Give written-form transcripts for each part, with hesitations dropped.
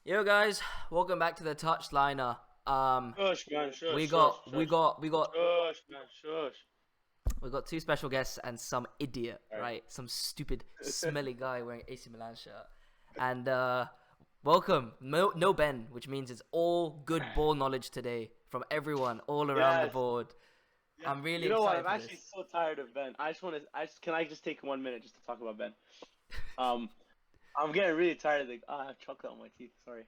Yo guys, welcome back to the Touchliner. Shush, man, We shush, shush, got we shush. got we got Shush, man, shush. we got two special guests and some idiot, Alright. right? Some stupid, smelly guy wearing AC Milan shirt. And welcome, no Ben, which means it's all good ball knowledge today from everyone all around the Yes. board. Yeah. I'm really You know what? excited I'm for actually this. so tired of Ben. Can I just take 1 minute just to talk about Ben? Um, I'm getting really tired of I have chocolate on my teeth. Sorry.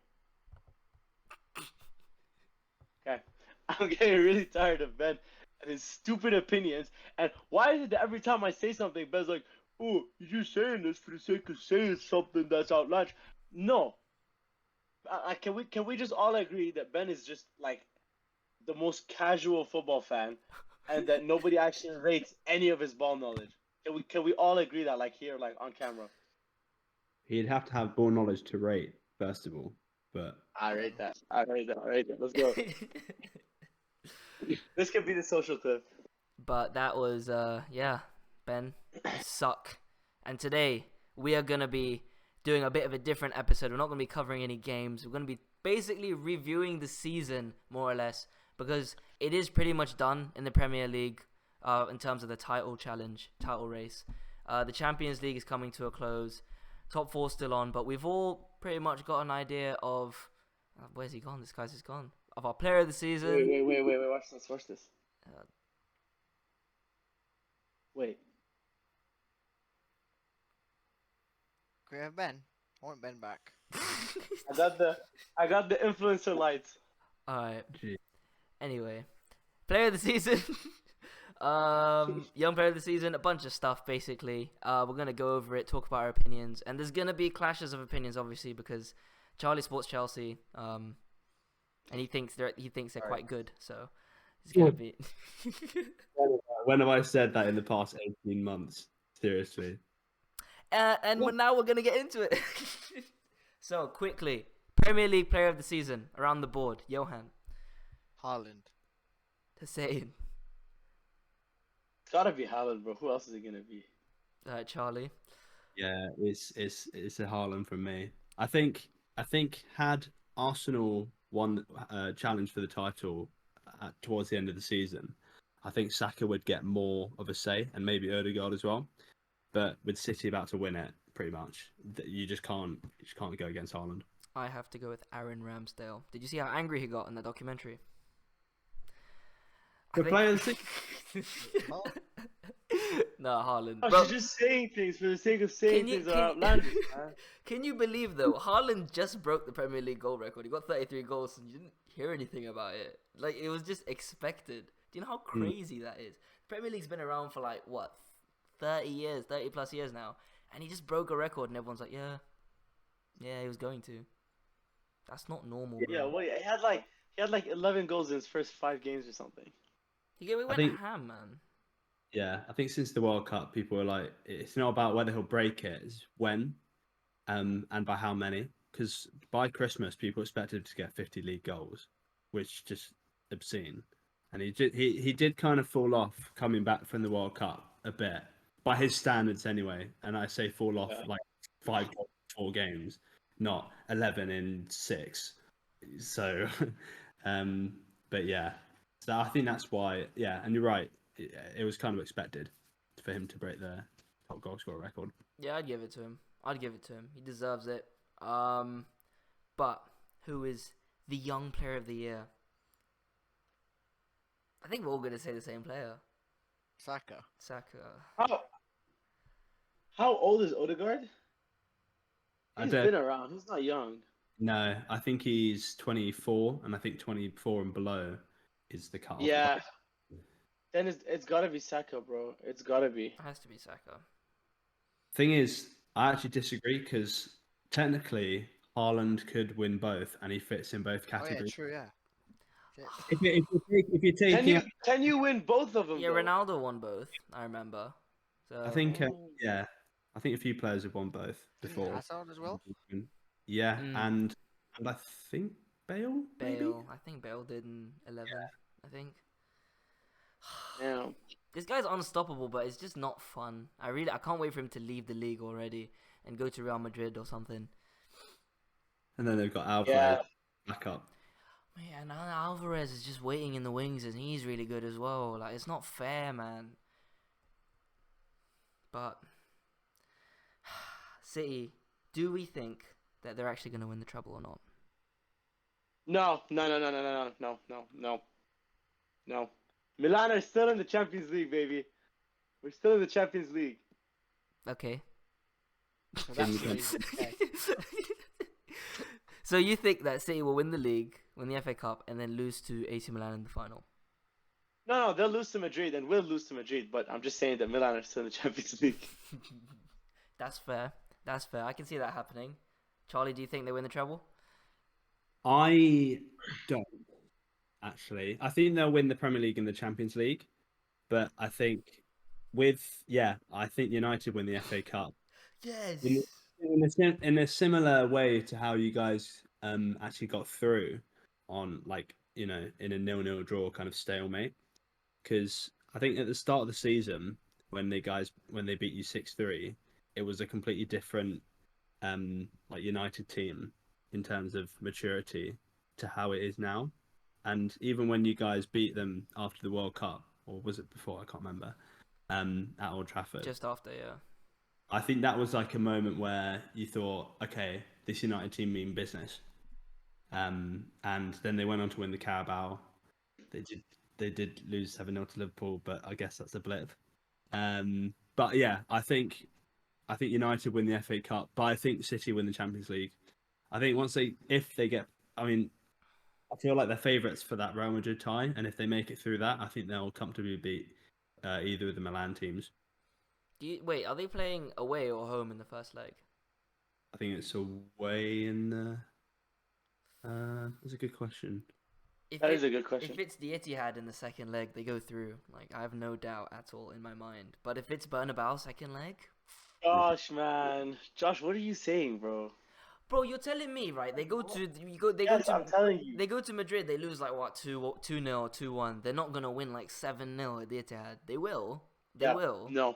Okay. I'm getting really tired of Ben and his stupid opinions. And why is it that every time I say something, Ben's like, "Oh, you're just saying this for the sake of saying something that's outlandish." No. Can we just all agree that Ben is just like the most casual football fan, and that nobody actually rates any of his ball knowledge? Can we all agree that, like, here, like, on camera? He'd have to have ball knowledge to rate, first of all. But I rate that. I rate that. I rate that. Let's go. This could be the social clip. But that was yeah, Ben, you suck. And today we are gonna be doing a bit of a different episode. We're not gonna be covering any games. We're gonna be basically reviewing the season more or less because it is pretty much done in the Premier League in terms of the title race. The Champions League is coming to a close. Top four still on, but we've all pretty much got an idea of where's he gone? This guy's just gone. Of our player of the season. Wait. Watch this. Watch this. Wait. Can we have Ben? I want Ben back. I got the influencer lights. All right. gee, Anyway, player of the season, young player of the season, a bunch of stuff basically. We're gonna go over it, talk about our opinions, and there's gonna be clashes of opinions, obviously, because Charlie supports Chelsea, and he thinks they're quite good, so it's gonna be. when have I said that in the past 18 months? Seriously. And now we're gonna get into it. So quickly, Premier League player of the season around the board, Johan, Haaland. Hussein, It's gotta be Haaland, bro. Who else is it gonna be? Charlie. Yeah, it's a Haaland from me. I think had Arsenal won challenge for the title towards the end of the season, I think Saka would get more of a say, and maybe Odegaard as well. But with City about to win it, pretty much, you just can't go against Haaland. I have to go with Aaron Ramsdale. Did you see how angry he got in the documentary? The players. Oh, No, Haaland. Oh, Bro, she's just saying things for the sake of saying Can you- things that can are you- outlandish, man. can you believe though? Haaland just broke the Premier League goal record. He got 33 goals, and you didn't hear anything about it. Like it was just expected. Do you know how crazy that is? The Premier League's been around for like what, 30 plus years now, and he just broke a record, and everyone's like, yeah, he was going to. That's not normal, bro. Yeah, wait. He had like 11 goals in his first 5 games or something. We went think- ham, man. Yeah, I think since the World Cup, people are like, it's not about whether he'll break it, it's when, and by how many. Because by Christmas, people expected him to get 50 league goals, which just obscene. And he did kind of fall off coming back from the World Cup a bit, by his standards anyway. And I say fall off like 5 goals, 4 games, not 11 in 6. So, but yeah, so I think that's why. Yeah, and you're right. It was kind of expected for him to break the top goal scorer record. Yeah, I'd give it to him. He deserves it. But who is the young player of the year? I think we're all gonna say the same player, Saka. Saka. How old is Odegaard? I He's don't been around. He's not young. know. I think he's 24, and I think 24 and below is the cutoff. Yeah. Then it's gotta be Saka, bro. It's gotta be. It has to be Saka. Thing is, I actually disagree because technically Haaland could win both, and he fits in both Oh yeah, categories. true. Yeah. Shit. If you're taking, Can you win both of them? Yeah, though? Ronaldo won both. I remember. So I think, yeah, I think a few players have won both Didn't before. Hazard as well. Yeah, Mm. and I think Bale. Maybe? Bale. I think Bale did in 11. I think. Yeah. This guy's unstoppable, but it's just not fun. I can't wait for him to leave the league already and go to Real Madrid or something. And then they've got Alvarez Yeah. back up. Man, Alvarez is just waiting in the wings, and he's really good as well. Like, it's not fair, man. But City, do we think that they're actually going to win the treble or not? No. No. Milan are still in the Champions League, baby. We're still in the Champions League. Okay. So that's the reason. Okay. So you think that City will win the league, win the FA Cup, and then lose to AC Milan in the final? No, they'll lose to Madrid and we'll lose to Madrid. But I'm just saying that Milan are still in the Champions League. That's fair. That's fair. I can see that happening. Charlie, do you think they win the treble? I don't actually. I think they'll win the Premier League and the Champions League, but I think I think United win the FA Cup Yes. in a similar way to how you guys actually got through on in a 0-0 draw kind of stalemate. Because I think at the start of the season when they beat you 6-3, it was a completely different United team in terms of maturity to how it is now. And even when you guys beat them after the World Cup, or was it before? I can't remember. At Old Trafford. Just after, yeah. I think that was like a moment where you thought, okay, this United team mean business. And then they went on to win the Carabao. They did lose 7-0 to Liverpool, but I guess that's a blip. But yeah, I think United win the FA Cup, but I think City win the Champions League. I think if they get, I feel like they're favourites for that Real Madrid tie, and if they make it through that, I think they'll comfortably beat either of the Milan teams. Wait, are they playing away or home in the first leg? I think it's away in the. That's a good question. That is a good question. If it's the Etihad in the second leg, they go through. Like, I have no doubt at all in my mind. But if it's Bernabeu second leg, Josh, man. Josh, what are you saying, bro? bro, you're telling me, right? They go to I'm telling you. they go to Madrid. They lose like what 2-0, 2-1. They're not gonna win like 7-0 at the Etihad. They will. They will. No.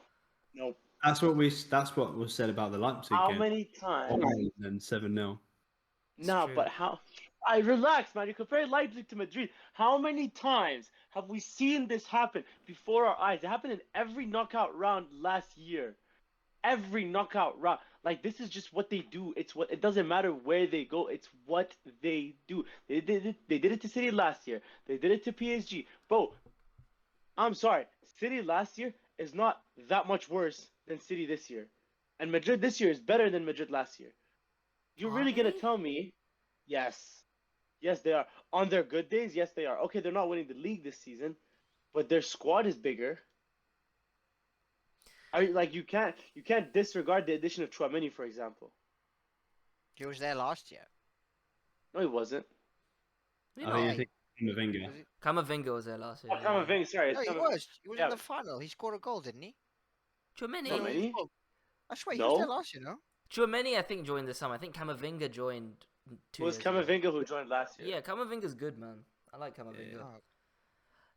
That's what was said about the Leipzig How game. many times? And 7-0. No, true. but how? I relax, man. You compare Leipzig to Madrid. How many times have we seen this happen before our eyes? It happened in every knockout round last year. Every knockout round. Like, this is just what they do. It doesn't matter where they go. It's what they do. They did it to City last year. They did it to PSG. Bro, I'm sorry. City last year is not that much worse than City this year. And Madrid this year is better than Madrid last year. You're Are really gonna they? tell me? Yes. Yes, they are. On their good days, yes, they are. Okay, they're not winning the league this season, but their squad is bigger. You can't disregard the addition of Tchouaméni, for example. He was there last year. No, he wasn't. Really I think Camavinga. Was he? Camavinga was there last year. Oh, Camavinga, sorry. No, he was. He was yeah. in the final. He scored a goal, didn't he? Tchouaméni. No, Tchouaméni? I swear he was there No. last year, no? Tchouaméni, I think, joined this summer. I think Camavinga joined 2 It was years ago. Camavinga who joined last year. Yeah, Camavinga's good, man. I like Camavinga. Yeah. Oh,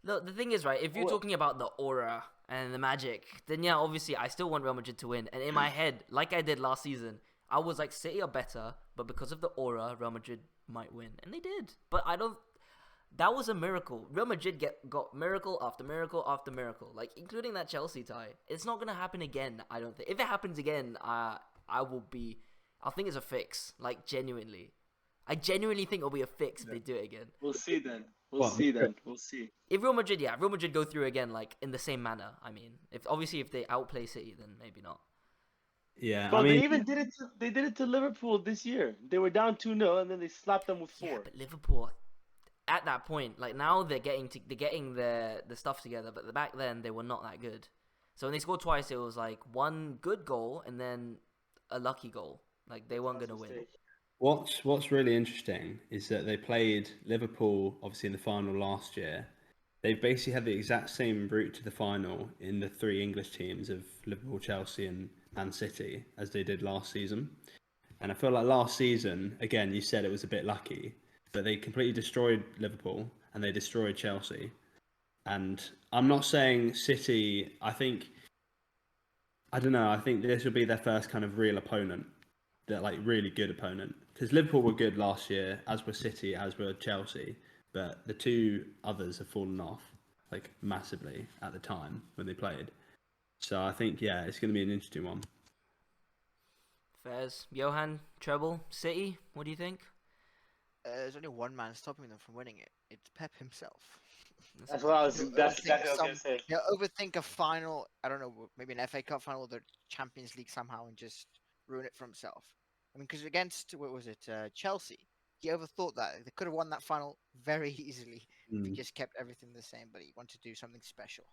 Look, the thing is, right, if you're Well- talking about the aura and the magic, then yeah, obviously, I still want Real Madrid to win. And in my head, like I did last season, I was like, City are better, but because of the aura, Real Madrid might win. And they did. But I don't... That was a miracle. Real Madrid got miracle after miracle after miracle, like, including that Chelsea tie. It's not going to happen again, I don't think. If it happens again, I think it's a fix, like, genuinely. I genuinely think it'll be a fix if they do it again. We'll see then. Well, We'll see. If Real Madrid go through again, like, in the same manner, I mean. If they outplay City, then maybe not. Yeah, But I mean, they did it to Liverpool this year. They were down 2-0 and then they slapped them with 4. Yeah, but Liverpool, at that point, like, now they're getting the stuff together, but back then they were not that good. So when they scored twice, it was like one good goal and then a lucky goal. Like, they weren't going to win. what's really interesting is that they played Liverpool obviously in the final last year. They basically had the exact same route to the final in the 3 English teams of Liverpool, Chelsea, and Man City as they did last season. And I feel like last season, again, you said it was a bit lucky, but they completely destroyed Liverpool and they destroyed Chelsea. And I'm not saying City, I think this will be their first kind of real opponent, that like really good opponent because Liverpool were good last year, as were City, as were Chelsea, but the two others have fallen off like massively at the time when they played. So I think it's going to be an interesting one. Fairs. Johan, Treble, City. What do you think? There's only one man stopping them from winning it. It's Pep himself. That's what I was. He'll That's overthink exactly what I was gonna say. He'll overthink a final. I don't know, maybe an FA Cup final or the Champions League somehow, and just ruin it for himself. I mean, because against what was it, Chelsea, he overthought that they could have won that final very easily if he just kept everything the same. But he wanted to do something special.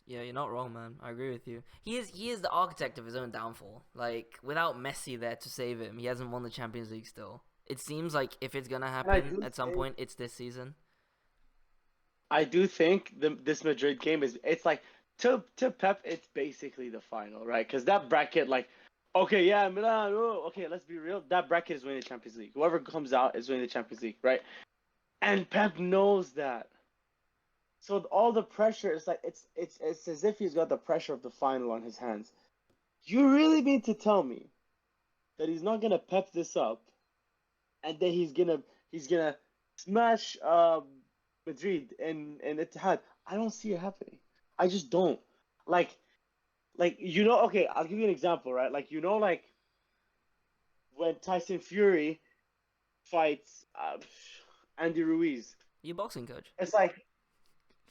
Yeah, you're not wrong, man. I agree with you. He is the architect of his own downfall. Like, without Messi there to save him, he hasn't won the Champions League still. It seems like if it's gonna happen at some point, it's this season. I do think this Madrid game it's like to Pep, it's basically the final, right? Because that bracket, like, okay, yeah, Milan, okay, let's be real, that bracket is winning the Champions League. Whoever comes out is winning the Champions League, right? And Pep knows that. So all the pressure is like it's as if he's got the pressure of the final on his hands. You really mean to tell me that he's not gonna pep this up, and then he's gonna smash Madrid and Etihad? I don't see it happening. I just don't. Like okay, I'll give you an example, right? Like like when Tyson Fury fights Andy Ruiz. You boxing coach? It's like.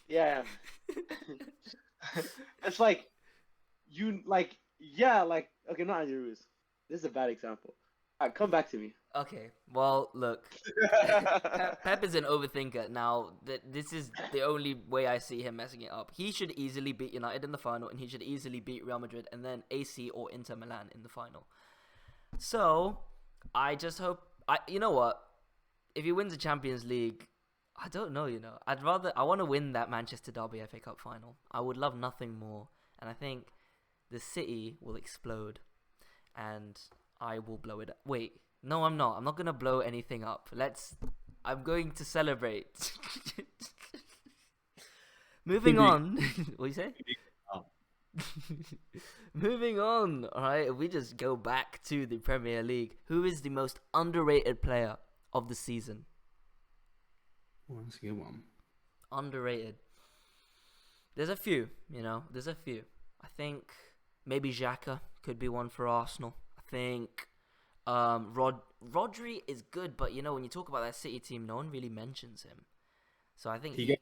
Yeah. It's like okay, not Andy Ruiz. This is a bad example. Alright, come back to me. Okay, well, look. Pep is an overthinker. Now, this is the only way I see him messing it up. He should easily beat United in the final, and he should easily beat Real Madrid, and then AC or Inter Milan in the final. So, I just hope... you know what? If he wins the Champions League... I don't know, I want to win that Manchester Derby FA Cup final. I would love nothing more. And I think the City will explode. And I will blow it up. Wait, no, I'm not. I'm not going to blow anything up. I'm going to celebrate. Moving on. What do you say? Moving on. Alright, if we just go back to the Premier League. Who is the most underrated player of the season? Oh, that's a good one. Underrated. There's a few, There's a few. I think maybe Xhaka could be one for Arsenal. I think Rodri is good, but when you talk about that City team, no one really mentions him. So I think he gets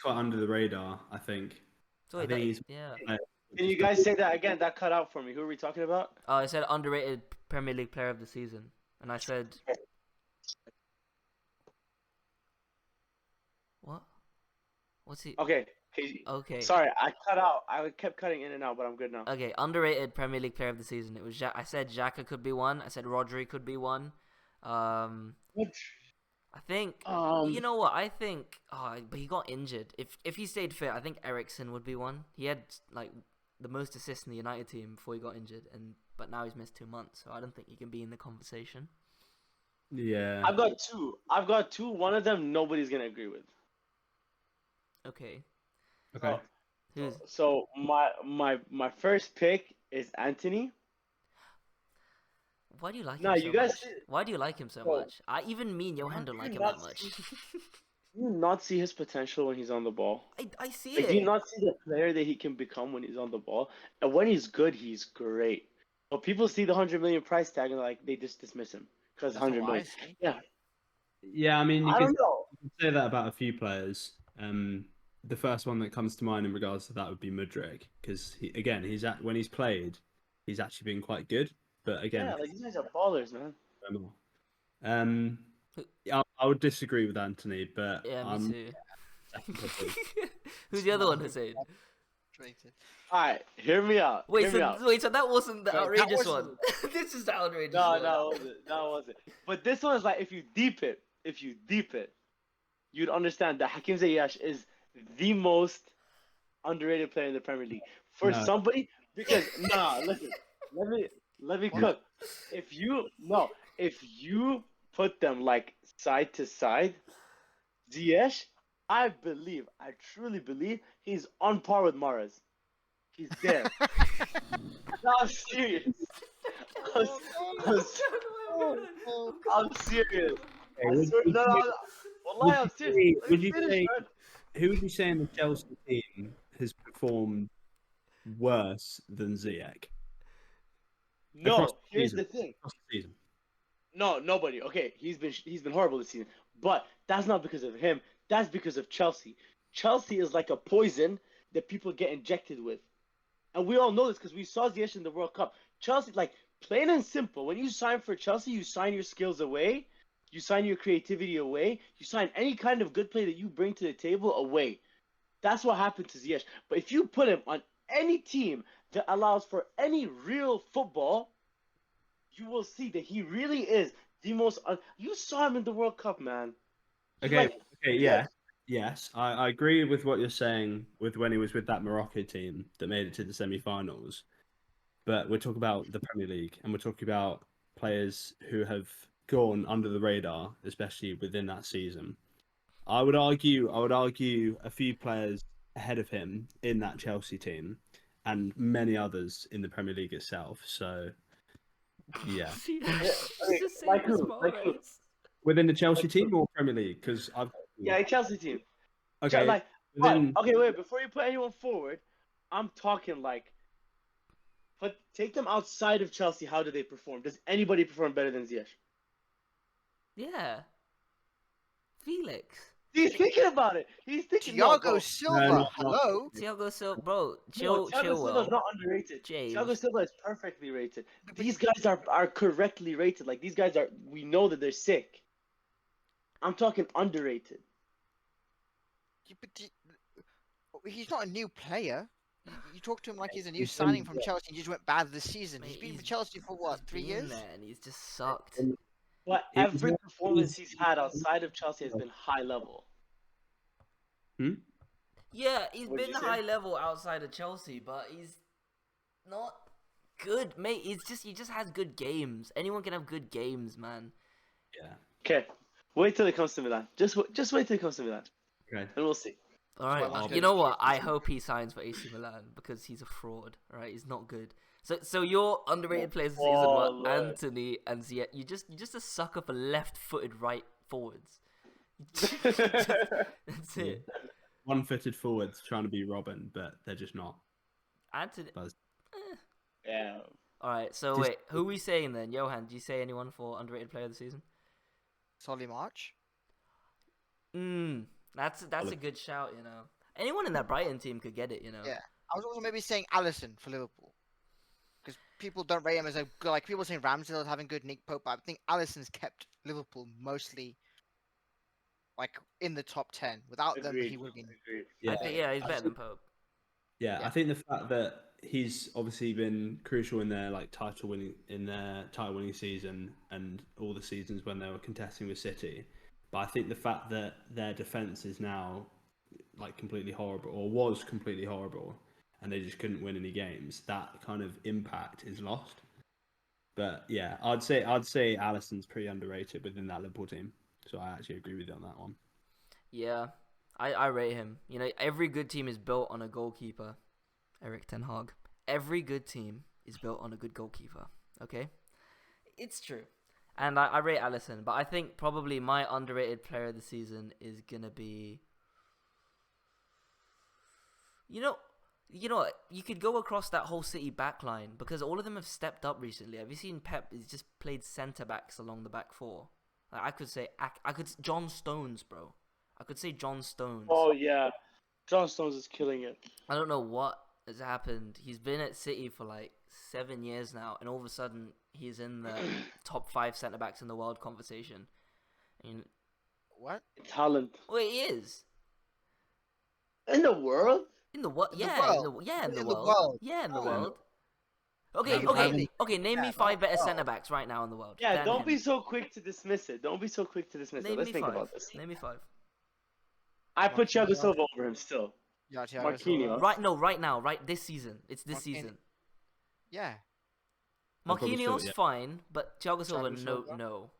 quite under the radar, I think. So I think he's... Yeah. Can you guys say that again? That cut out for me. Who are we talking about? Oh, I said underrated Premier League player of the season. And I said... What? What's he? Okay. Okay. Sorry, I cut out. I kept cutting in and out, but I'm good now. Okay, underrated Premier League player of the season. It was I said Xhaka could be one. I said Rodri could be one. I think. You know what? I think. But he got injured. If he stayed fit, I think Eriksen would be one. He had like the most assists in the United team before he got injured, but now he's missed 2 months, so I don't think he can be in the conversation. Yeah. I've got two. One of them nobody's gonna agree with. Okay. Okay. So my first pick is Anthony. Why do you like him No, so you guys. much? Why do you like him so Well, much? Even me and Johan don't like him not that much. Do you not see his potential when he's on the ball? I see Like, it. do you not see the player that he can become when he's on the ball? And when he's good, he's great. But people see the 100 million price tag and they just dismiss him because 100 million. Yeah. Yeah, I mean, I don't know. you can say that about a few players. The first one that comes to mind in regards to that would be Mudryk, because when he's played, he's actually been quite good. But again, Yeah, these guys are ballers, man. I would disagree with Anthony, but Yeah, me too. Who's the other one, Hussein? Alright, hear me out. Wait, hear me out. so that wasn't the outrageous one. This is the outrageous one. No, it wasn't. But this one is like, if you deep it, you'd understand that Hakim Ziyech is the most underrated player in the Premier League. For somebody, because listen, let me cook. If you put them like side to side, Ziyech, I truly believe he's on par with Mahrez. He's there. No, I'm serious. I'm, I'm, I'm serious. Okay, I swear, no, no, no. Wallahi, I'm serious. Let me would you finish, say man. who would you say in the Chelsea team has performed worse than Ziyech across No, the here's season? the thing. Across the season. No, nobody. Okay, he's been horrible this season, but that's not because of him. That's because of Chelsea. Chelsea is like a poison that people get injected with, and we all know this because we saw Ziyech in the World Cup. Chelsea, like plain and simple, when you sign for Chelsea, you sign your skills away, you sign your creativity away, you sign any kind of good play that you bring to the table away. That's what happened to Ziyech. But if you put him on any team that allows for any real football, you will see that he really is the most. You saw him in the World Cup, man. He Okay, like okay, yeah. Yes, I agree with what you're saying with when he was with that Morocco team that made it to the semi-finals. But we're talking about the Premier League, and we're talking about players who have gone under the radar, especially within that season. I would argue a few players ahead of him in that Chelsea team, and many others in the Premier League itself. So yeah, yeah, okay, Just say like this who? Like who? Mahrez. within the Chelsea Like who? team or Premier League, because I've Yeah, Chelsea team. okay Like, but within okay, wait. Before you put anyone forward, I'm talking like, take them outside of Chelsea. How do they perform? Does anybody perform better than Ziyech? Yeah. Felix. He's thinking about it. He's thinking. No, Thiago bro. Silva, not hello. Thiago Silva, bro, No, chill, Thiago Silva is well. not underrated. Thiago James. Silva is perfectly rated. But These guys are correctly rated. Like these guys are. We know that they're sick. I'm talking underrated. he's not a new player. You talk to him like he's a new He's signing been- from Chelsea. He just went bad this season. He's Mate, been with Chelsea for what, he's 3 been years? there and he's just sucked. But he's every not- performance he's had outside of Chelsea has been high level. Yeah, he's What'd been you say? high level outside of Chelsea, but he's not good, mate. He just has good games. Anyone can have good games, man. Yeah. Okay, wait till it comes to Milan. Just wait till it comes to Milan, Okay. and we'll see. All why right, I want to go you to know what? PSG. I hope he signs for AC Milan because he's a fraud. All right, he's not good. So your underrated players this season were Lord. Anthony and Ziyech. You're just a sucker for left-footed right forwards. That's it. One-footed forwards trying to be Robin, but they're just not. Anthony. Buzz. Yeah. All right. So Just- wait, who are we saying then? Johan, do you say anyone for underrated player of the season? Solly March. That's a good shout. You know, anyone in that Brighton team could get it. You know. Yeah. I was also maybe saying Allison for Liverpool. Because people don't rate him as a good, like people saying Ramsdale having good Nick Pope, but I think Allison's kept Liverpool mostly like in the top 10. Without them, Agreed. he would have been. Agreed. I think he's better than Pope. Yeah, Yeah. I think the fact that he's obviously been crucial in their title winning season and all the seasons when they were contesting with City. But I think the fact that their defense is now completely horrible, or was completely horrible, and they just couldn't win any games, that kind of impact is lost. But yeah, I'd say Alisson's pretty underrated within that Liverpool team. So I actually agree with you on that one. Yeah, I rate him. You know, every good team is built on a goalkeeper. Eric Ten Hag. Every good team is built on a good goalkeeper. Okay, it's true. And I rate Alisson, but I think probably my underrated player of the season is gonna be. You know, what? You could go across that whole City back line because all of them have stepped up recently. Have you seen Pep? He's just played centre backs along the back four. Like, I could John Stones, bro. I could say John Stones. Oh yeah, John Stones is killing it. I don't know what has happened. He's been at City for 7 years now, and all of a sudden he's in the top 5 centre backs in the world conversation. And What? Talent wait, he is in the world. in the world. In the Yeah, world. in the In the world. world. Yeah, in the Oh. world. Okay, Yeah, okay, okay. Name Yeah, me 5 better well. centre backs right now in the world. Yeah, than don't him. be so quick to dismiss it. Don't be so quick to dismiss it. Name Let's me think 5. about this. Name me 5. I put Thiago Marquinhos. Silva over him still. Yeah, Thiago Silva. Marquinhos. Right, no, right now, right this season. It's this Marquinhos. season. Yeah. I'd probably Marquinhos still- yeah. fine, but Thiago Silva, Thiago no, Silva. no.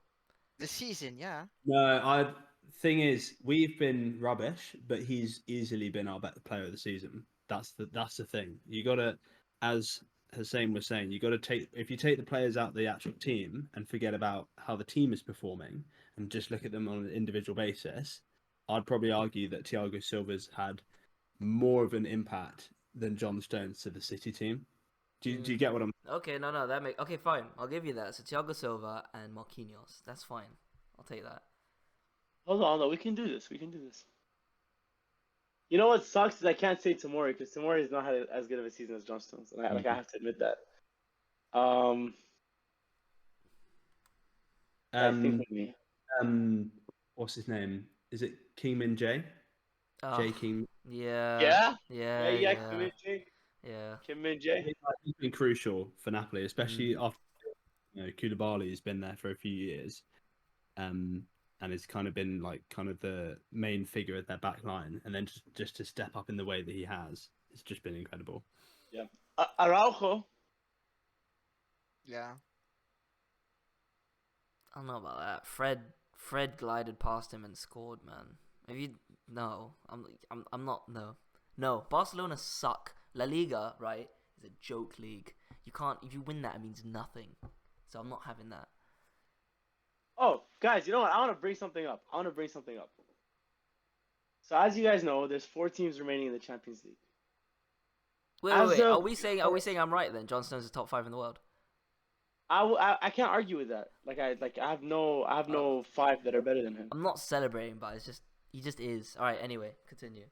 The season, yeah. No, thing is, we've been rubbish, but he's easily been our better player of the season. That's the thing. You gotta, as Hussein was saying, you got to if you take the players out of the actual team and forget about how the team is performing and just look at them on an individual basis, I'd probably argue that Thiago Silva's had more of an impact than John Stones to the City team. Do you get what I'm? Okay, no, okay, fine. I'll give you that. So Thiago Silva and Marquinhos. That's fine. I'll take that. Hold on, we can do this. We can do this. You know what sucks is I can't say Tomori because Tomori has not had as good of a season as John Stones, and I have to admit that. I think with me. What's his name? Is it King Min Jae? Oh, Jae King. Yeah. Kim Min Jae. He's been crucial for Napoli, especially Mm. after Koulibaly's been there for a few years, and has kind of been like kind of the main figure at their back line, and then just to step up in the way that he has, it's just been incredible. Yeah. Araujo. Yeah. I don't know about that. Fred glided past him and scored, man. I'm not. No. Barcelona suck. La Liga, right, is a joke league. You can't. If you win that, it means nothing. So I'm not having that. Oh, guys, you know what? I want to bring something up. So as you guys know, there's 4 teams remaining in the Champions League. Wait. Are we saying I'm right then? John Stones is top 5 in the world. I can't argue with that. I have no 5 that are better than him. I'm not celebrating, but he just is. All right. Anyway, continue.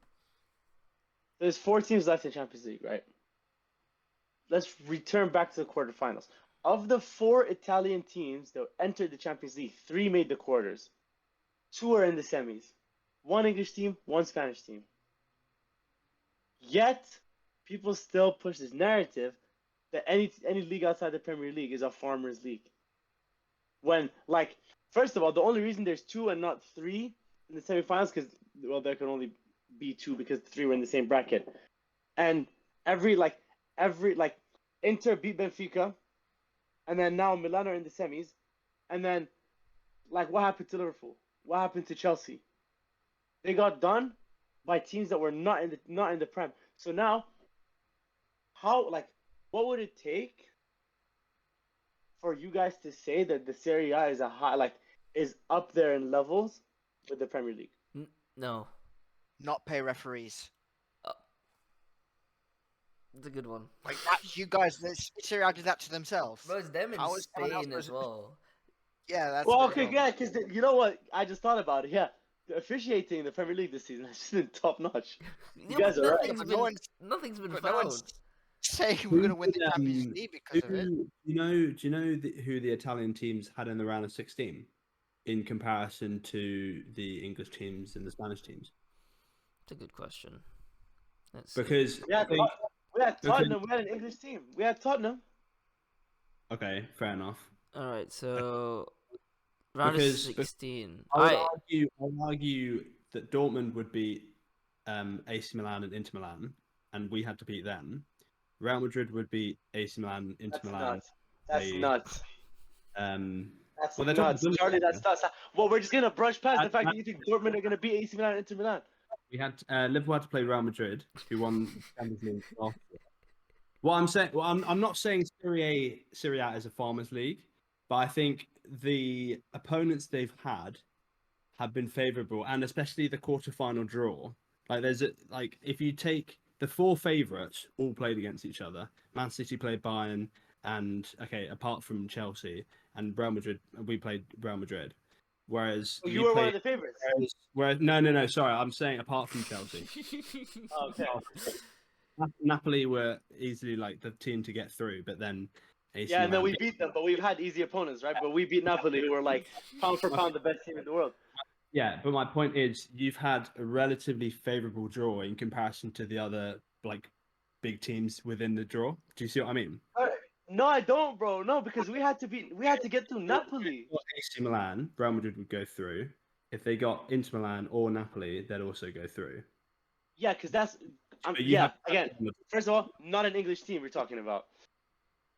There's 4 teams left in Champions League, right? Let's return back to the quarterfinals. Of the 4 Italian teams that entered the Champions League, 3 made the quarters. 2 are in the semis. 1 English team, 1 Spanish team. Yet, people still push this narrative that any league outside the Premier League is a farmers' league. When, first of all, the only reason there's 2 and not 3 in the semifinals, because, there can only be 2 because 3 were in the same bracket. And every Inter beat Benfica, and then now Milan are in the semis, and then, what happened to Liverpool? What happened to Chelsea? They got done by teams that were not in the Prem. So now, what would it take for you guys to say that the Serie A is is up there in levels with the Premier League? No. Not pay referees. It's a good one. You guys, Serie A did that to themselves. Bro, it's them in Spain as well. Yeah, that's. Well, okay, yeah, because you know what? I just thought about it. Yeah, the officiating in the Premier League this season has just been top notch. You guys are right. Nothing's been No found. one's saying we're going to win the Champions League because of it. Do you know who the Italian teams had in the round of 16 in comparison to the English teams and the Spanish teams? It's a good question. Because we had Tottenham. We had an English team. We had Tottenham. Okay, fair enough. All right, so round of 16. I would argue that Dortmund would beat AC Milan and Inter Milan, and we had to beat them. Real Madrid would beat AC Milan, Inter Milan. That's nuts. That's nuts. Charlie, that's nuts. Well, we're just gonna brush past the fact that you think Dortmund are gonna beat AC Milan and Inter Milan. We had Liverpool had to play Real Madrid, who won Champions League last year. What I'm saying, I'm not saying Serie A is a farmers' league, but I think the opponents they've had have been favourable, and especially the quarter-final draw. If you take the 4 favourites, all played against each other. Man City played Bayern, and apart from Chelsea and Real Madrid, we played Real Madrid. Whereas you were one of the favourites. No. Sorry, I'm saying apart from Chelsea. Okay. Napoli were easily the team to get through, but then AC and then Milan we beat them. But we've had easy opponents, right? But we beat Napoli, who were pound for pound the best team in the world. Yeah, but my point is, you've had a relatively favourable draw in comparison to the other big teams within the draw. Do you see what I mean? No, I don't, bro. No, because we had to get through Napoli. AC Milan, Real Madrid would go through. If they got Inter Milan or Napoli, they'd also go through. Yeah, because that's again. First of all, not an English team we're talking about.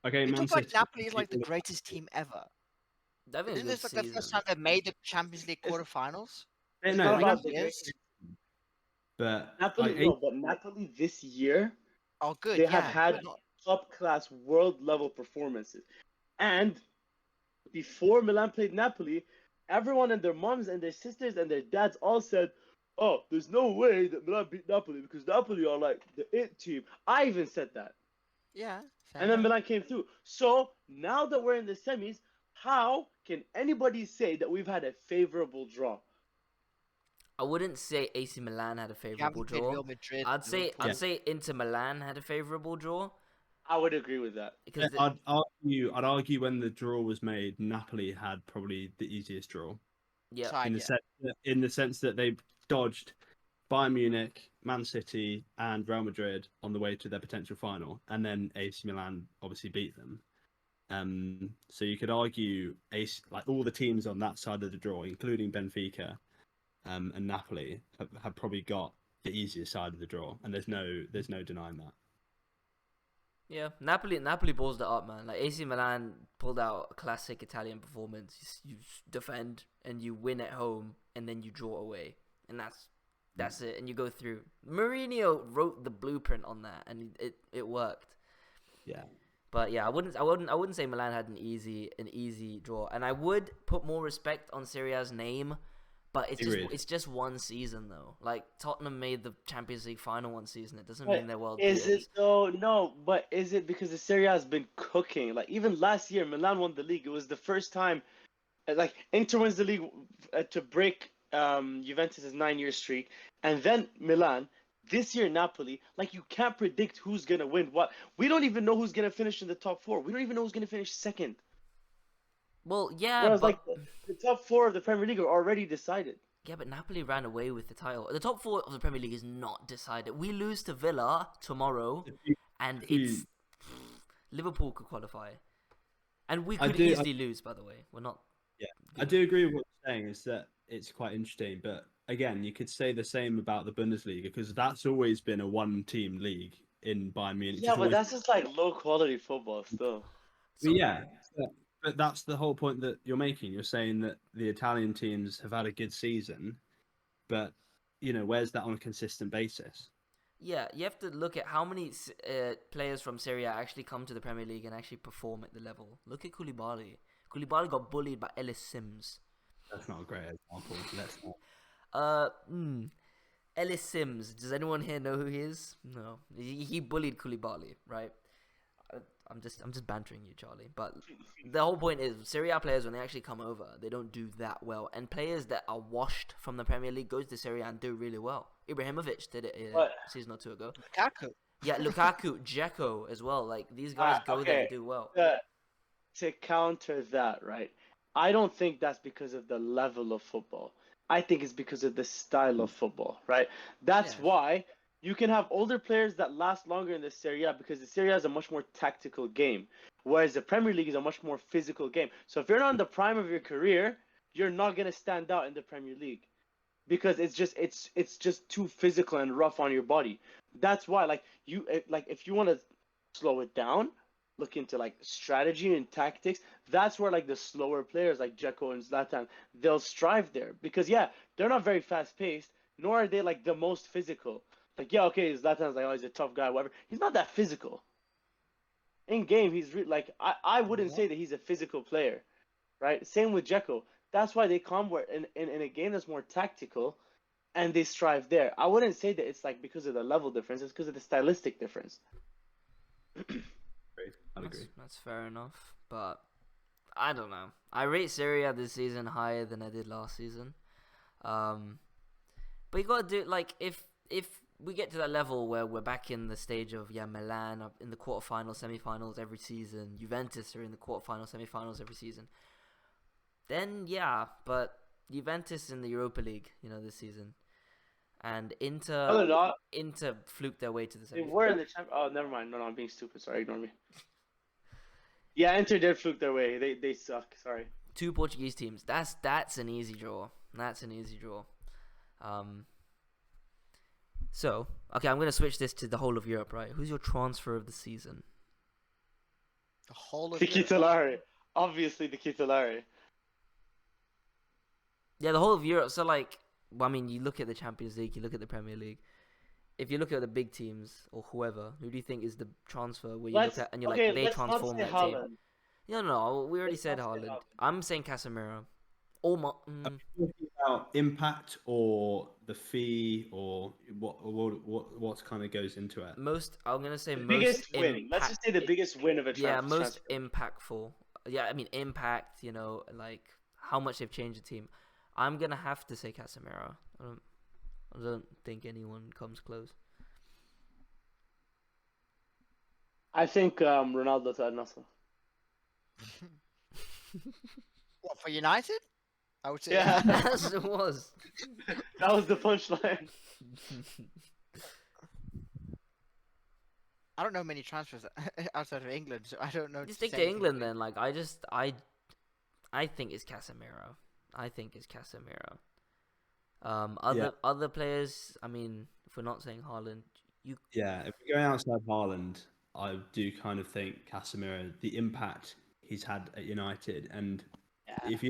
Okay, it looks like Napoli is the greatest team ever. Isn't this the first time they made the Champions League quarterfinals? But Napoli, but Napoli this year. Oh, good. They have had top class world level performances. And before Milan played Napoli, everyone and their moms and their sisters and their dads all said, "Oh, there's no way that Milan beat Napoli because Napoli are like the it team." I even said that. Yeah, And fair. then Milan came through. So now that we're in the semis, how can anybody say that we've had a favorable draw? I wouldn't say AC Milan had a You favorable haven't played draw. Real Madrid, I'd say Liverpool. Inter Milan had a favorable draw I would agree with that. because I'd argue when the draw was made, Napoli had probably the easiest draw yeah, Side, in the yeah. sense that they dodged Bayern Munich, Man City, and Real Madrid on the way to their potential final, and then AC Milan obviously beat them. So you could argue like all the teams on that side of the draw, including Benfica, and Napoli, have probably got the easiest side of the draw, and there's no denying that. yeah. Napoli balls it up, man. Like AC Milan pulled out a classic Italian performance. You defend and you win at home, and then you draw away, and that's it. And you go through. Mourinho wrote the blueprint on that, and it worked. Yeah. But yeah, I wouldn't say Milan had an easy draw, and I would put more respect on Serie A's name, but Agreed. it's just one season though. Like Tottenham made the Champions League final one season. It doesn't But mean they're world is beaters. it though? No, but is it because the Serie A has been cooking? Like even last year, Milan won the league. It was the first time, like Inter wins the league to break Juventus's 9-year streak, and then Milan. This year, Napoli. Like you can't predict who's gonna win. What we don't even know who's gonna finish in the top four. We don't even know who's gonna finish second. Well, yeah, Whereas but like the top four of the Premier League are already decided. Napoli ran away with the title. The top four of the Premier League is not decided. We lose to Villa tomorrow, and it's Liverpool could qualify, and we could easily lose. By the way, we're not. Yeah, I do agree with what you're saying. Is that it's quite interesting, but again, you could say the same about the Bundesliga because that's always been a one-team league in Bayern Munich. Yeah, but that's just like low quality football still. So, yeah, but that's the whole point that you're making. You're saying that the Italian teams have had a good season, but where's that on a consistent basis? yeah, you have to look at how many players from Serie A actually come to the Premier League and actually perform at the level. Look at Koulibaly. Koulibaly got bullied by Ellis Sims. That's not a great example. Let's not. Ellis Sims. Does anyone here know who he is? No. He bullied Koulibaly, right? I'm just bantering you, Charlie. But the whole point is, Serie A players, when they actually come over, they don't do that well. And players that are washed from the Premier League goes to Serie A and do really well. Ibrahimovic did it a season or two ago. Lukaku. Yeah, Lukaku, Dzeko as well. Like these guys go there and do well. To counter that, right? I don't think that's because of the level of football. I think it's because of the style of football, right? That's why you can have older players that last longer in the Serie A because the Serie A is a much more tactical game, whereas the Premier League is a much more physical game. So if you're not in the prime of your career, you're not going to stand out in the Premier League because it's just too physical and rough on your body. That's why, like if you want to slow it down, look into like strategy and tactics. That's where like the slower players like Dzeko and Zlatan, they'll strive there because they're not very fast paced, nor are they like the most physical. Like Zlatan's like, oh, he's a tough guy, whatever. He's not that physical. In game, he's like I wouldn't say that he's a physical player, right? Same with Dzeko. That's why they come where in a game that's more tactical, and they strive there. I wouldn't say that it's like because of the level difference. It's because of the stylistic difference. I'd agree. That's fair enough, but I don't know. I rate Serie A this season higher than I did last season. But you gotta do like if we get to that level where we're back in the stage of Milan are in the quarterfinals, semifinals every season, Juventus are in the quarterfinals, semifinals every season. Then but Juventus in the Europa League, this season, and Inter fluked their way to the They semifinals. were in the champ. Oh, never mind. No, I'm being stupid. Sorry, ignore me. Yeah, Inter did fluke their way. They suck. Sorry. 2 Portuguese teams. That's an easy draw. That's an easy draw. So, okay, I'm going to switch this to the whole of Europe, right? Who's your transfer of the season? The whole of The Europe. Kitolari. Obviously, the Kitolari. Yeah, the whole of Europe. So, like, you look at the Champions League, you look at the Premier League. if you look at the big teams or whoever, who do you think is the transfer where you look Let's at and you're okay. like they Let's not transform say that team? Haaland. No, we already Let's said not say Haaland. Haaland. I'm saying Casemiro. Or Talking about impact or the fee or what kind of goes into it. most. I'm gonna say The most biggest win. impact. Let's just say the biggest win of a Yeah, transfer. most impactful. Yeah, I mean impact. You know, like how much they've changed the team. I'm gonna have to say Casemiro. I don't think anyone comes close. I think Ronaldo to Al Nassr. What, for United? I would say. Yeah. As it was. That was the punchline. I don't know many transfers outside of England, so I don't know. You to stick say to anything England about then. Like I think it's Casemiro. I think it's Casemiro. Other players. I mean, if we're not saying Haaland, Yeah, if we're going outside Haaland, I do kind of think Casemiro, the impact he's had at United, and Yeah. if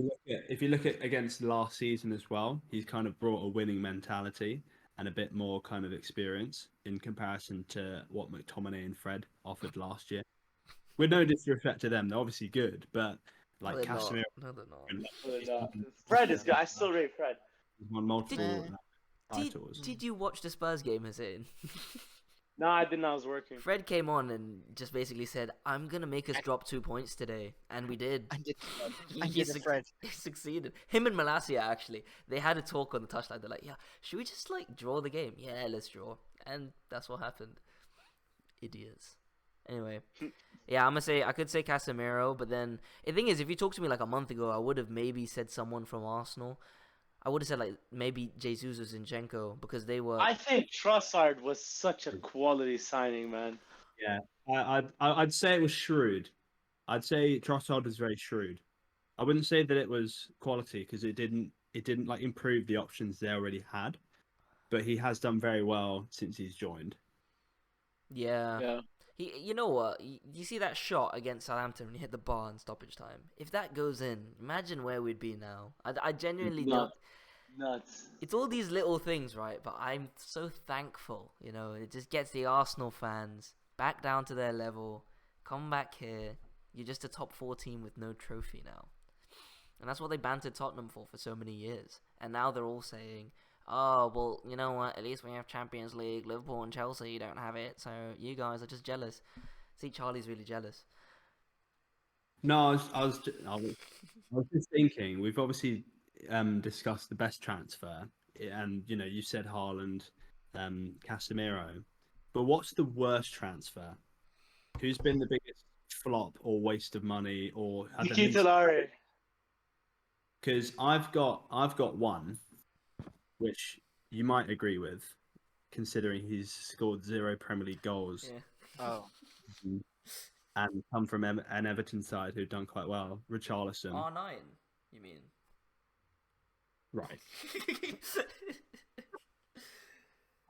you look at against last season as well, he's kind of brought a winning mentality and a bit more kind of experience in comparison to what McTominay and Fred offered last year. With no disrespect to them, they're obviously good, but like they're not. Casemiro, No, they're not. But, Fred is good. I still rate Fred. he's won multiple Did, titles. did you watch the Spurs game, Hussein? No, I didn't. I was working. Fred came on and just basically said, "I'm gonna make us drop 2 points today," and we did. I did. He, I he, did the Fred. he succeeded. Him and Malasia actually, they had a talk on the touchline. They're like, "Yeah, should we just like draw the game? Yeah, let's draw." And that's what happened. Idiots. Anyway, yeah, I could say Casemiro, but then the thing is, if you talked to me like a month ago, I would have maybe said someone from Arsenal. I would have said like maybe Jesus or Zinchenko because they were. I think Trossard was such a quality signing, man. Yeah, I'd say it was shrewd. I'd say Trossard was very shrewd. I wouldn't say that it was quality because it didn't like improve the options they already had, but he has done very well since he's joined. Yeah. Yeah. You know what? You see that shot against Southampton when he hit the bar in stoppage time? If that goes in, imagine where we'd be now. I genuinely don't. Nuts. It's all these little things, right? But I'm so thankful, you know. It just gets the Arsenal fans back down to their level. Come back here. You're just a top 4 team with no trophy now. And that's what they bantered Tottenham for so many years. And now they're all saying, oh, well, you know what? At least we have Champions League. Liverpool and Chelsea don't have it. So you guys are just jealous. See, Charlie's really jealous. No, I was just thinking. We've obviously discussed the best transfer, and you know, you said Haaland, Casemiro, but what's the worst transfer? Who's been the biggest flop or waste of money or had the least? Mkhitaryan. Because I've got one, which you might agree with, considering he's scored 0 Premier League goals. Yeah. Oh, And come from an Everton side who've done quite well. Richarlison. R9, you mean? Right.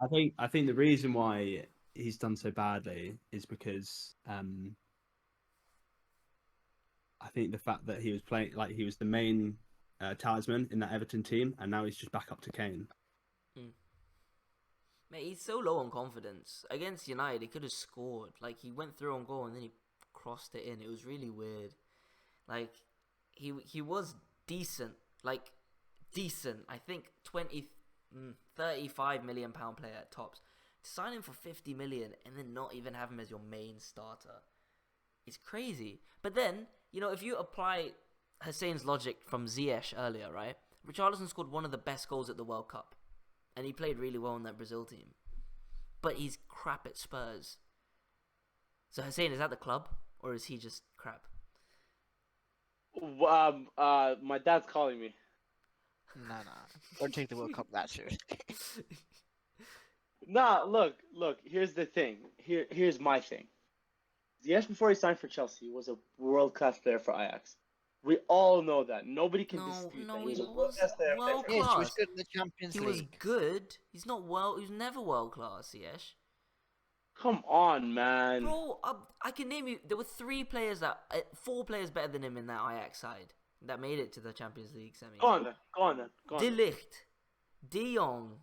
I think the reason why he's done so badly is because I think the fact that he was playing like he was the main talisman in that Everton team, and now he's just back up to Kane. Mate, he's so low on confidence. Against United, he could have scored. Like, he went through on goal and then he crossed it in. It was really weird. Like, he was decent. Like, decent. I think 35 million pound player at tops. To sign him for 50 million and then not even have him as your main starter. It's crazy. But then, you know, if you apply Hussein's logic from Ziyech earlier, right? Richarlison scored one of the best goals at the World Cup. And he played really well in that Brazil team. But he's crap at Spurs. So Hussein, is that the club? Or is he just crap? My dad's calling me. no. Don't take the World Cup that seriously. Nah, look. Here's the thing. Here's my thing. Ziyech, before he signed for Chelsea, was a world-class player for Ajax. We all know that. Nobody can dispute that. he He was a was world-class player. world Yes, he was class. good in the Champions He League. was good. He's not well. He was never world class, Ziyech. Come on, man. Bro, I can name you. There were 4 players better than him in that Ajax side that made it to the Champions League semi. Go on then. De Ligt, De Jong,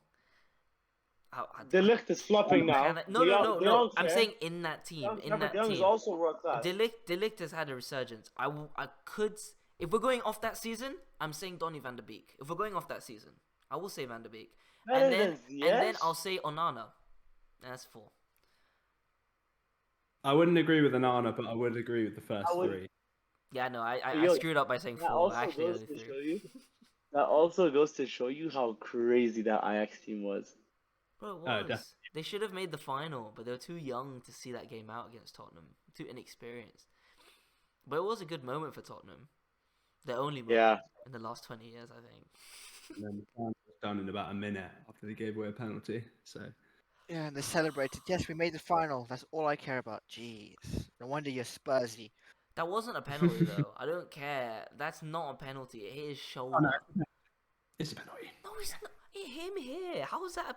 De Ligt is flopping now. No. De Jong's I'm there. saying in that team. De Jong is also world class. De Ligt has had a resurgence. I could, if we're going off that season, I'm saying Donny van de Beek. If we're going off that season, I will say Van de Beek, and then I'll say Onana. That's 4. I wouldn't agree with Anana, but I would agree with the first 3. Yeah, no, I Yo, screwed up by saying 4. also Actually, goes only to 3. show you. That also goes to show you how crazy that Ajax team was. Bro, it was. Definitely. They should have made the final, but they were too young to see that game out against Tottenham. Too inexperienced. But it was a good moment for Tottenham. Their only moment in the last 20 years, I think. And then the final was done in about a minute after they gave away a penalty. So Yeah, and they celebrated. Yes, we made the final. That's all I care about. Jeez. No wonder you're Spursy. That wasn't a penalty, though. I don't care. That's not a penalty. It hit his shoulder. Oh, no. It's a penalty. No, it's not. It hit him here. How is that?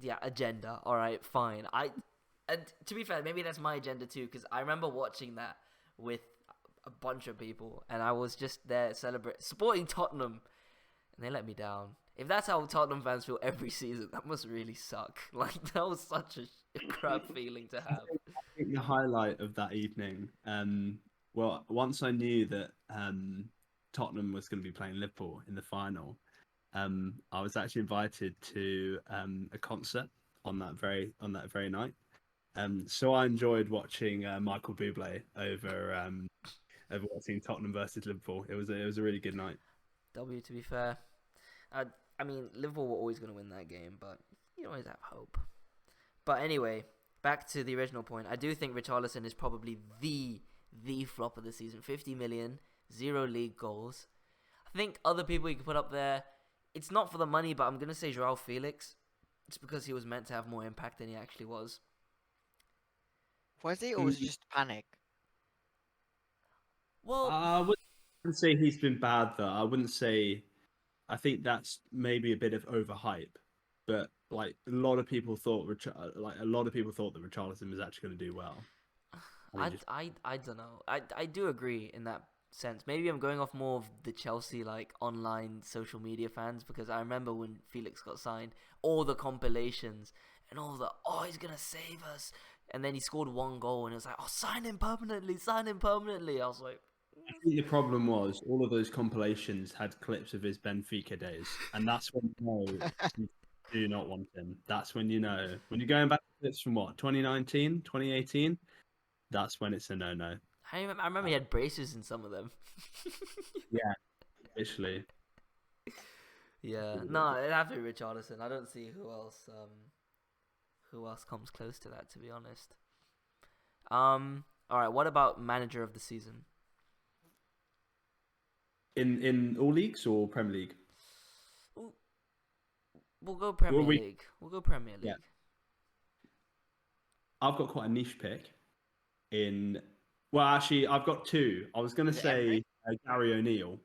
Yeah, agenda. All right, fine. And to be fair, maybe that's my agenda too, because I remember watching that with a bunch of people, and I was just there supporting Tottenham, and they let me down. If that's how Tottenham fans feel every season, that must really suck. Like, that was such a crap feeling to have. I think the highlight of that evening, well, once I knew that Tottenham was going to be playing Liverpool in the final, I was actually invited to a concert on that very night. So I enjoyed watching Michael Bublé over watching Tottenham versus Liverpool. It was a really good night. To be fair, I mean, Liverpool were always going to win that game, but you always have hope. But anyway, back to the original point. I do think Richarlison is probably the flop of the season. 50 million, 0 league goals. I think other people you could put up there, it's not for the money, but I'm going to say Joao Felix. It's because he was meant to have more impact than he actually was. Was he, or was it just panic? Well, I wouldn't say he's been bad though. I wouldn't say. I think that's maybe a bit of overhype, but like a lot of people thought that Richarlison was actually going to do well. I don't know. I do agree in that sense. Maybe I'm going off more of the Chelsea like online social media fans, because I remember when Felix got signed, all the compilations and all the he's gonna save us, and then he scored 1 goal and it was like, sign him permanently. I was like, I think the problem was all of those compilations had clips of his Benfica days, and that's when you know you do not want him. That's when you know. When you're going back to clips from 2019, 2018, that's when it's a no-no. I remember he had braces in some of them. Yeah, literally. Yeah, no, it'd have to be Richarlison. I don't see who else comes close to that, to be honest. All right, what about manager of the season? In all leagues or Premier League? We'll go Premier League. We'll go Premier League. Yeah. I've got quite a niche pick. Well, actually, I've got 2. I was going to say Gary O'Neill.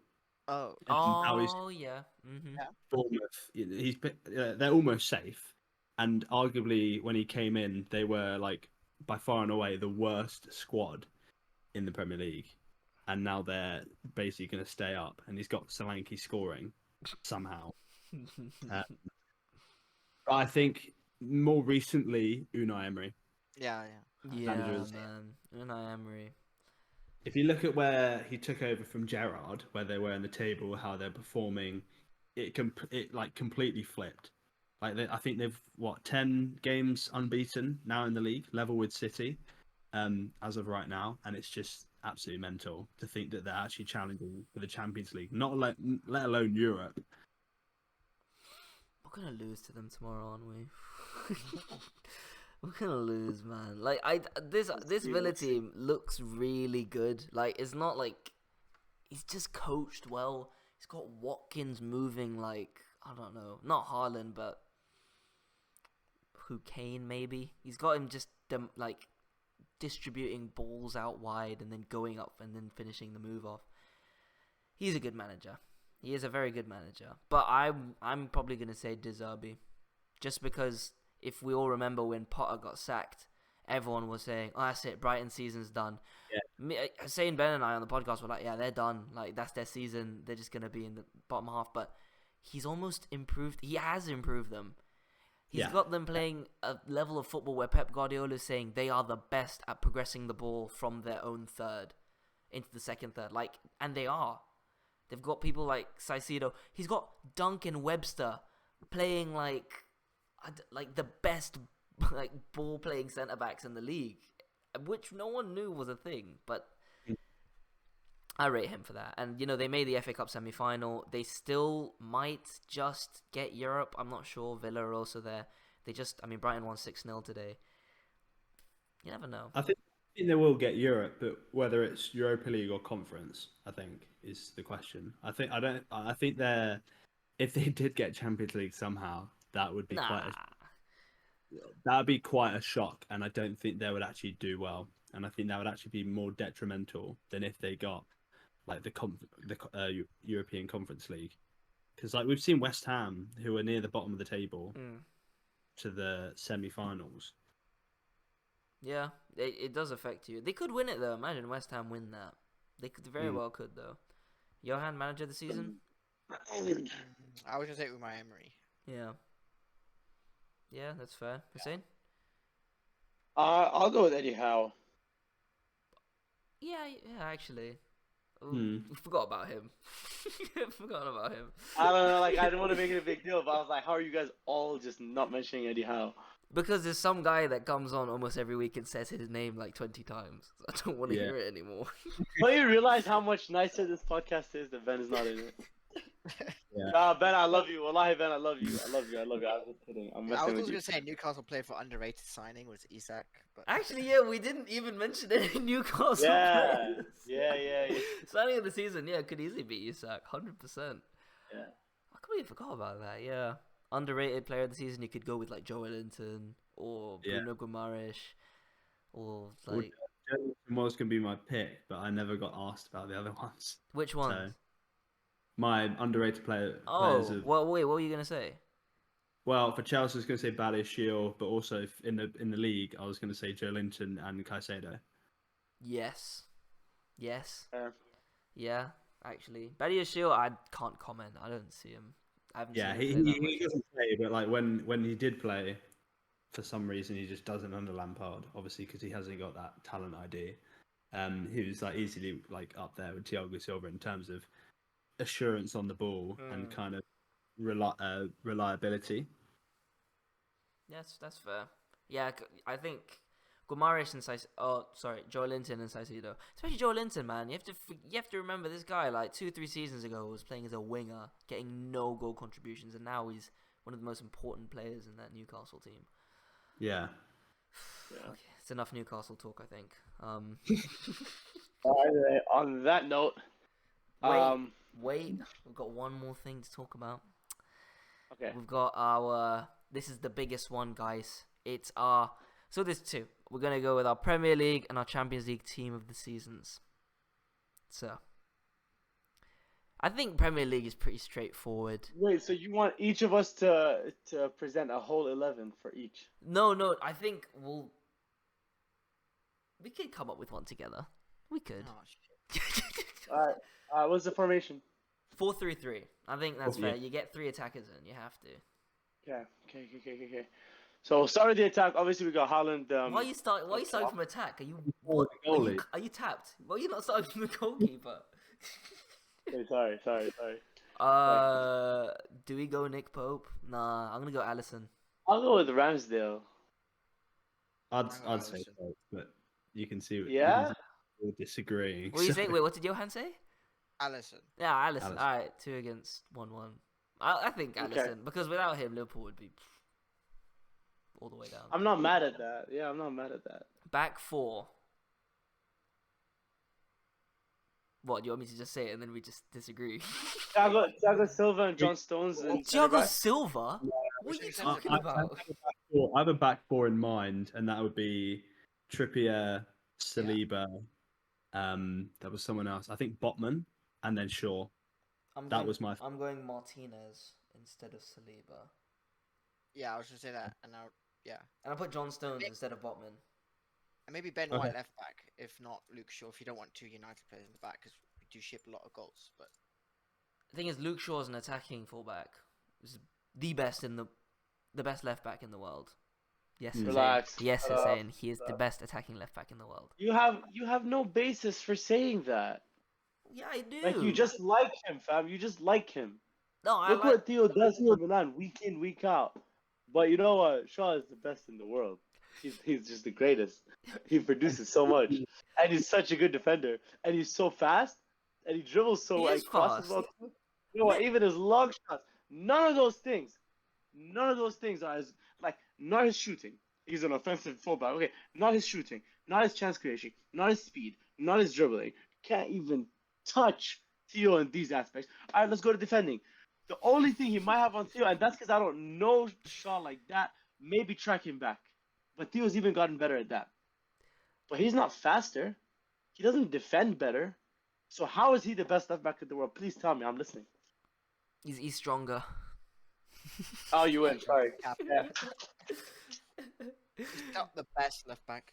Oh. Yeah. Mm-hmm. Bournemouth. They're almost safe, and arguably when he came in, they were like by far and away the worst squad in the Premier League, and now they're basically going to stay up. And he's got Solanke scoring somehow. I think more recently Unai Emery. Yeah. Yeah, man. Unai Emery. If you look at where he took over from Gerrard, where they were in the table, how they're performing, it like completely flipped. Like I think they've 10 games unbeaten now in the league, level with City, as of right now, and it's just absolutely mental to think that they're actually challenging for the Champions League, let alone Europe. We're gonna lose to them tomorrow, aren't we? We're gonna lose, man. Like this Villa team looks really good. Like, it's not like he's just coached well. He's got Watkins moving like, I don't know, not Haaland, but Kane maybe. He's got him just like distributing balls out wide and then going up and then finishing the move off. He's a good manager. He is a very good manager. But I'm probably gonna say De Zerbi, just because. If we all remember when Potter got sacked, everyone was saying, that's it, Brighton season's done. Yeah. Hussein, Ben and I on the podcast were like, yeah, they're done. Like, that's their season. They're just going to be in the bottom half. But he's almost improved. He has improved them. He's got them playing a level of football where Pep Guardiola is saying they are the best at progressing the ball from their own third into the second third. Like, and they are. They've got people like Caicedo. He's got Duncan Webster playing like the best like ball playing centre backs in the league, which no one knew was a thing. But I rate him for that. And they made the FA Cup semi-final. They still might just get Europe. I'm not sure. Villa are also there. Brighton won 6-0 today. You never know. I think they will get Europe, but whether it's Europa League or Conference, I think is the question. I think they're if they did get Champions League somehow, that would be quite a shock, and I don't think they would actually do well. And I think that would actually be more detrimental than if they got like the European Conference League, because like we've seen West Ham, who are near the bottom of the table, to the semi-finals. Yeah, it does affect you. They could win it though. Imagine West Ham win that. They could very well could though. Johan, manager of the season? I was gonna say Unai Emery. Yeah, that's fair. Hussein? I'll go with Eddie Howe. Yeah, actually. Ooh, forgot about him. Forgot about him. I don't know, like I didn't want to make it a big deal, but I was like, how are you guys all just not mentioning Eddie Howe? Because there's some guy that comes on almost every week and says his name like 20 times. I don't want to hear it anymore. But you realize how much nicer this podcast is that Ben is not in it. Yeah. Ben, I love you. Wallahi, Ben, I love you. I was just kidding. I'm I messing was with also you. gonna say underrated player for underrated signing was Isak, but Actually, yeah, we didn't even mention any Newcastle Yeah. players. Yeah. Signing of the season, yeah, could easily be Isak, 100%. Yeah. I completely forgot about that, yeah. Underrated player of the season, you could go with like Joe Linton or Bruno Guimaraes or like... Was going to be my pick, but I never got asked about the other ones. Which one? So, my underrated players of... Well, wait, what were you going to say? Well, for Chelsea, I was going to say Badiashile, but also in the league, I was going to say Joe Linton and Caicedo. Yes. Yeah, actually. Badiashile, I can't comment. I don't see him. I haven't seen him play that much. He doesn't play, but like when he did play, for some reason he just doesn't under Lampard. Obviously, because he hasn't got that talent ID. He was like easily like up there with Thiago Silva in terms of assurance on the ball and kind of reliability. Yes, that's fair. Yeah, I think Guimaraes and Joe Linton and Caicedo. Especially Joe Linton, man. You have to remember this guy. Like 2-3 seasons ago, was playing as a winger, getting no goal contributions, and now he's one of the most important players in that Newcastle team. Yeah. Okay, it's enough Newcastle talk, I think. On that note, wait, we've got one more thing to talk about. Okay. We've got this is the biggest one, guys. So there's two. We're going to go with our Premier League and our Champions League team of the seasons. So, I think Premier League is pretty straightforward. Wait, so you want each of us to present a whole 11 for each? No, I think we could come up with one together. We could. oh, shit. Alright, what's the formation? 4-3-3. I think that's Yeah. fair. You get 3 attackers in. You have to. Okay. So we'll start with the attack. Obviously, we got Haaland. Why are you starting from attack? Are you Oh, the goalie. Are you tapped? Why are you not starting from the goalkeeper? Okay, sorry. Do we go Nick Pope? Nah, I'm gonna go Allison. I'll go with Ramsdale. I'd say so, but you can see. Yeah? We're disagreeing. What do you say? Wait, what did Johan say? Allison. Yeah, Allison. All right, 2 against 1-1. I think Allison because without him, Liverpool would be all the way down. I'm not mad at that. Yeah, I'm not mad at that. Back 4. What, do you want me to just say it and then we just disagree? Thiago Silva and John Stones. And Thiago Silva? What are you talking about? I have a back 4 in mind, and that would be Trippier, Saliba. That was someone else. I think Botman, and then Shaw. I'm going Martinez instead of Saliba. Yeah, I was gonna say that, and now and I'll put John Stones instead of Botman. And maybe Ben White left back, if not Luke Shaw, if you don't want 2 United players in the back, because we do ship a lot of goals. But the thing is, Luke Shaw's an attacking fullback. He's the best in the the best left back in the world. Yes, Hmm. Hussein. Relax. Yes, Hussein. He is the best attacking left back in the world. You have no basis for saying that. Yeah, I do. Like you just like him, fam. You just like him. No, I Look like. what Theo does for Milan week in, week out. But you know what? Shaw is the best in the world. He's just the greatest. He produces so much, and he's such a good defender, and he's so fast, and he dribbles so He like is crosses fast. well. You know what? Mid- Even his long shots, none of those things are as like not his shooting. He's an offensive fullback. Okay, not his shooting, not his chance creation, not his speed, not his dribbling. Can't even touch Theo in these aspects. All right, let's go to defending. The only thing he might have on Theo, and that's because I don't know Shaw like that, maybe track him back. But Theo's even gotten better at that. But he's not faster. He doesn't defend better. So how is he the best left back in the world? Please tell me. I'm listening. He's stronger. Oh, you win. Sorry. Yeah. He's not the best left back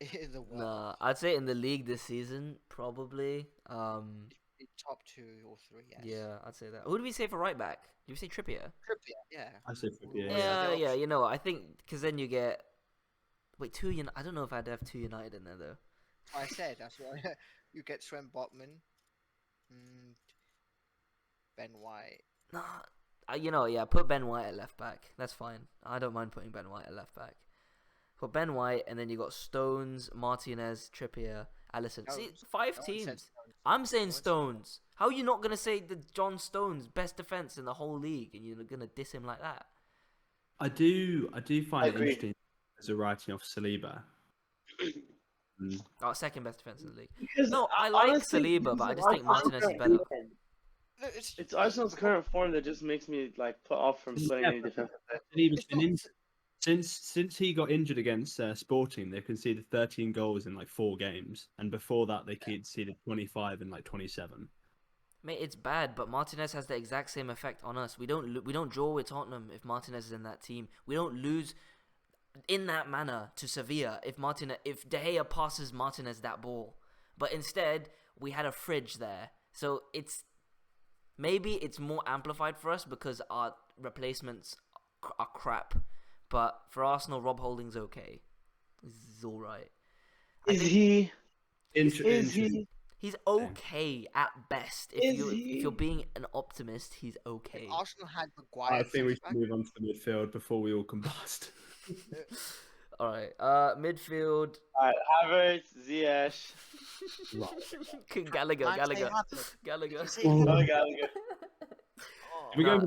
in the world. Nah, I'd say in the league this season, probably. In top 2 or 3, yes. Yeah, I'd say that. Who do we say for right back? Did we say Trippier? Trippier, yeah. I say Trippier, What's the Yeah, other yeah. option? You know, I think because then you get. Wait, I don't know if I'd have 2 United in there though. I said that's why you get Sven Botman, and Ben White. Nah, you know, yeah. Put Ben White at left back. That's fine. I don't mind putting Ben White at left back. Put Ben White, and then you got Stones, Martinez, Trippier, Allison. No, See, 5 no one said teams. Stones. I'm saying No one said Stones. How are you not gonna say the John Stones best defense in the whole league, and you're gonna diss him like that? I do find it agree. interesting as a writing off Saliba. Mm. Oh, second best defense in the league. Because No, I like honestly, Saliba, but I this just think Arsenal's Martinez is current better. form. No, It's Arsenal's current form that just makes me like put off from putting Yeah, any defense. Saliba's It's been not- in since he got injured against Sporting. They've conceded 13 goals in like 4 games, and before that they conceded 25 in like 27. Mate, it's bad, but Martinez has the exact same effect on us. We don't draw with Tottenham if Martinez is in that team. We don't lose in that manner to Sevilla if De Gea passes Martinez that ball. But instead, we had a fridge there. So maybe it's more amplified for us because our replacements are crap. But for Arsenal, Rob Holding's okay. He's all right. Is he? Interesting. He's okay at best. Is If you're he? being an optimist, he's if okay. Arsenal had Maguire I at think we centre-back, should move on to the midfield before we all combust. All right. Midfield. Alright, Havertz, Ziyech. Gallagher. I'd say Gallagher. Hazard. Gallagher. You say Oh. Hazard. Gallagher. Oh, If we Nah. go for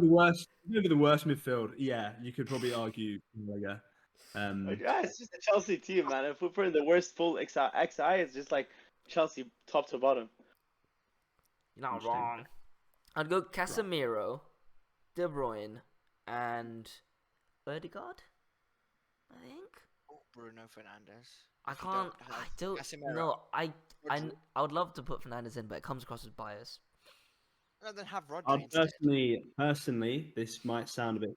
the worst, midfield. Yeah, you could probably argue. Gallagher. Yeah, it's just a Chelsea team, man. If we put in the worst full XI, it's just like Chelsea top to bottom. You're not Interesting. wrong. I'd go Casemiro, De Bruyne, and Odegaard. I think. oh, Bruno Fernandes. I If you can't. have I don't. Casemiro, No, I Rodri. would love to put Fernandes in, but it comes across as bias. No, then have Rodri I'd instead. personally, this might sound a bit.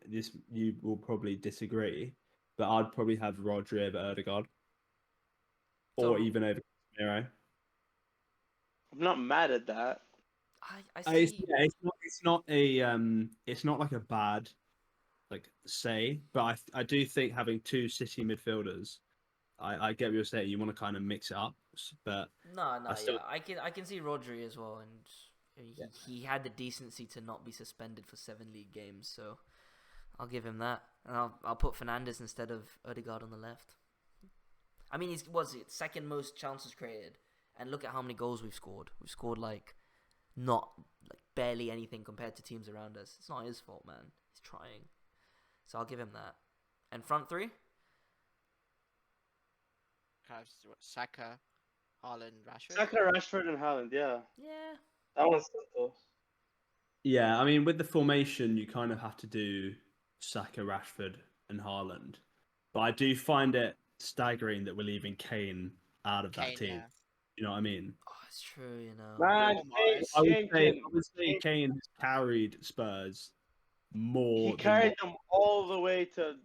This you will probably disagree, but I'd probably have Rodri over Odegaard, So- or even over Casemiro. I'm not mad at that. I It's, see. yeah, it's not like a bad like say, but I do think having 2 City midfielders, I get what you're saying. You want to kind of mix it up, but No, I still- yeah, I can see Rodri as well, and he had the decency to not be suspended for 7 league games, so I'll give him that, and I'll put Fernandes instead of Odegaard on the left. I mean, he's second most chances created, and look at how many goals we've scored. We've scored like barely anything compared to teams around us. It's not his fault, man. He's trying, so I'll give him that. And front 3. Have Saka, Haaland, Rashford. Saka, Rashford, and Haaland. Yeah, Yeah. that one's simple. yeah, I mean with the formation, you kind of have to do Saka, Rashford, and Haaland. But I do find it staggering that we're leaving Kane out of that Kane, team. yeah. You know what I mean? Oh, it's true, you know. Man, Oh, Kane, Mars. I would say Kane has carried Spurs more. he than carried them all the way to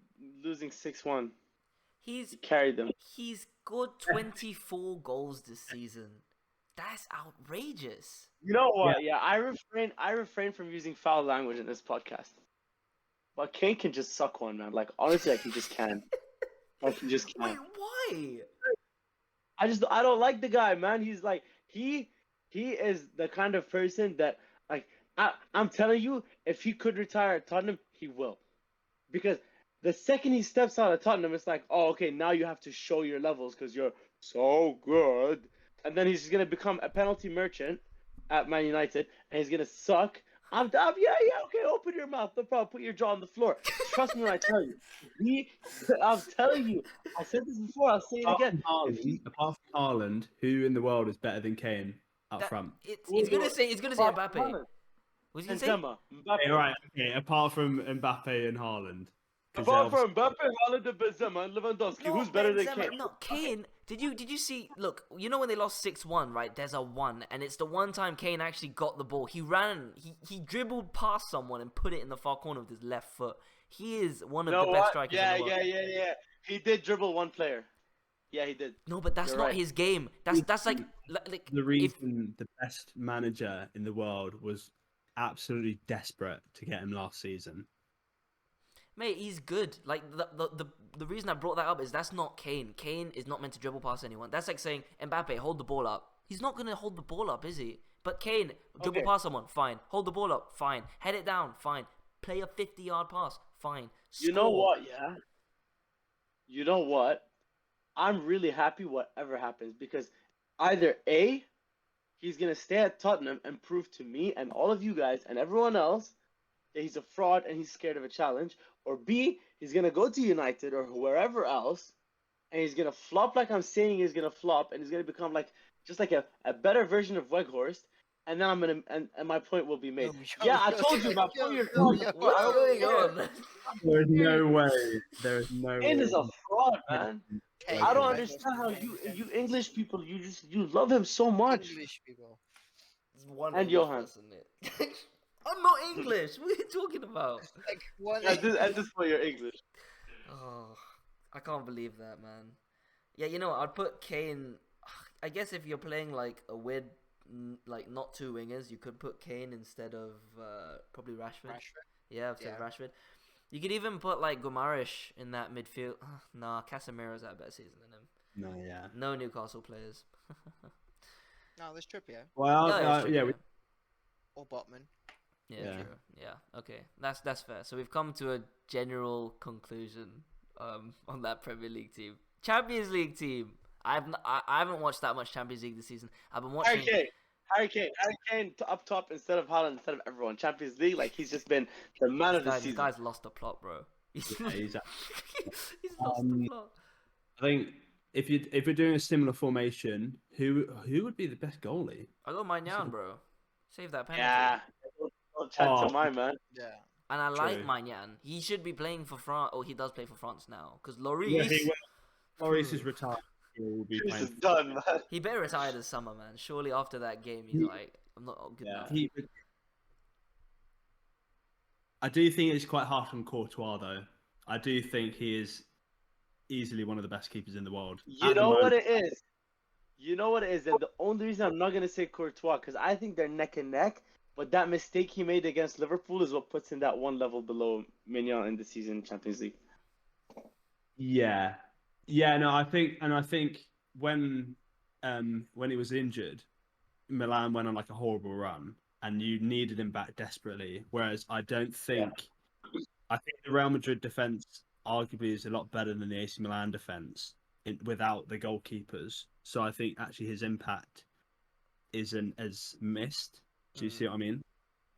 losing 6-1. He's He carried them. He's scored 24 goals this season. That's outrageous. You know what? Yeah, I refrain from using foul language in this podcast. But Kane can just suck one, man. Like honestly, like he just can. Like he just Wait, can. why? I don't like the guy, man. He's like he is the kind of person that like I'm telling you, if he could retire at Tottenham, he will. Because the second he steps out of Tottenham, it's like, oh, okay, now you have to show your levels because you're so good. And then he's gonna become a penalty merchant at Man United, and he's gonna suck. Yeah, okay, open your mouth, no problem. Put your jaw on the floor. Trust me when I tell you. He, I'm telling you. I said this before. I'll say it again. If he, Apart from Haaland, who in the world is better than Kane up That front? he's gonna say Mbappe. What's he gonna say? Benzema, Mbappe. Okay, right, okay. Apart from Mbappe and Haaland, 'cause Apart they're from Mbappe, Haaland, and Benzema, and Lewandowski, No, who's better than Benzema, Kane? no, Kane. Did you see? Look, you know when they lost 6-1, right? There's a 1, and it's the one time Kane actually got the ball. He ran, he dribbled past someone and put it in the far corner with his left foot. He is one of No, the best what? strikers Yeah, in the world. yeah. He did dribble one player. Yeah, he did. No, but that's You're not right. his game. That's like the if reason the best manager in the world was absolutely desperate to get him last season. mate, he's good. Like the reason I brought that up is that's not Kane. Kane is not meant to dribble past anyone. That's like saying Mbappe, hold the ball up. He's not gonna hold the ball up, is he? But Kane, dribble Okay. past someone, fine. Hold the ball up, fine. Head it down, fine. Play a 50-yard pass, fine. You know Score. what? Yeah. You know what? I'm really happy whatever happens because either A, he's gonna stay at Tottenham and prove to me and all of you guys and everyone else that he's a fraud and he's scared of a challenge, or B, he's gonna go to United or wherever else and he's gonna flop like I'm saying he's gonna flop and he's gonna become like just like a better version of Weghorst, and then I'm gonna and my point will be made. Yeah, I told you about put your jaw on the floor. I What's don't going care. on? There is no way. There is no Kane way. is a fraud, man. Kane, I don't Weghorst, understand how Kane, you English people you love him so much. English people. There's one And English Johan. person in it. I'm not English. What are you talking about? Like one. At this point, you're English. Oh, I can't believe that, man. Yeah, you know what? I'd put Kane. I guess if you're playing like a weird, like not two wingers, you could put Kane instead of probably Rashford. Yeah, instead of Rashford. You could even put like Gomarish in that midfield. Nah, Casemiro's had a better season than him. No, yeah. No Newcastle players. No, there's Trippier Well, Yeah, it's yeah, true, we, or Botman. yeah, Yeah. true. Yeah, okay, that's fair. So we've come to a general conclusion on that Premier League team, Champions League team. I haven't watched that much Champions League this season. I've been watching. Harry Kane up top instead of Haaland, instead of everyone. Champions League, like he's just been the man of the This season. guy's lost the plot, bro. yeah, He's lost the plot. I think if you're doing a similar formation, who would be the best goalie? I got Magnan, bro. Save that penalty. Yeah, don't chat Oh. to my man. Yeah. And I like True. Magnan. He should be playing for France. Oh, he does play for France now. Because Yeah, Lloris, he will. Lloris is retired. He will be This playing. is done, man. he better retire this summer, man. Surely after that game, he's like, I'm not good enough. I do think it's quite harsh on Courtois, though. I do think he is easily one of the best keepers in the world. You know what it is. You know what it is, and the only reason I'm not gonna say Courtois because I think they're neck and neck. But that mistake he made against Liverpool is what puts him that one level below Mignon in the season Champions League. Yeah, no, I think when he was injured, Milan went on like a horrible run, and you needed him back desperately. Whereas I think the Real Madrid defense arguably is a lot better than the AC Milan defense without the goalkeepers. So I think actually his impact isn't as missed. Do you see what I mean?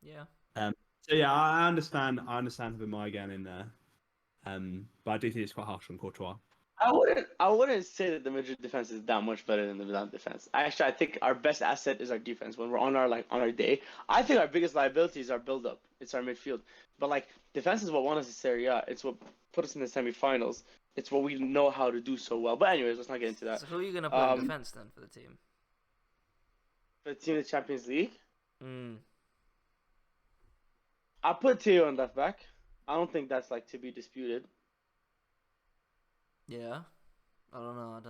Yeah. So yeah, I understand having Mygan in there, but I do think it's quite harsh on Courtois. I wouldn't say that the Madrid defense is that much better than the Milan defense. Actually, I think our best asset is our defense. When we're on our day, I think our biggest liability is our build up. It's our midfield. But like defense is what won us the Serie A. It's what put us in the semifinals. It's what we know how to do so well. But anyways, let's not get into that. So who are you gonna put in defense then for the team? For the team in the Champions League, Mm. I put Theo on left back. I don't think that's like to be disputed. Yeah. I don't know. I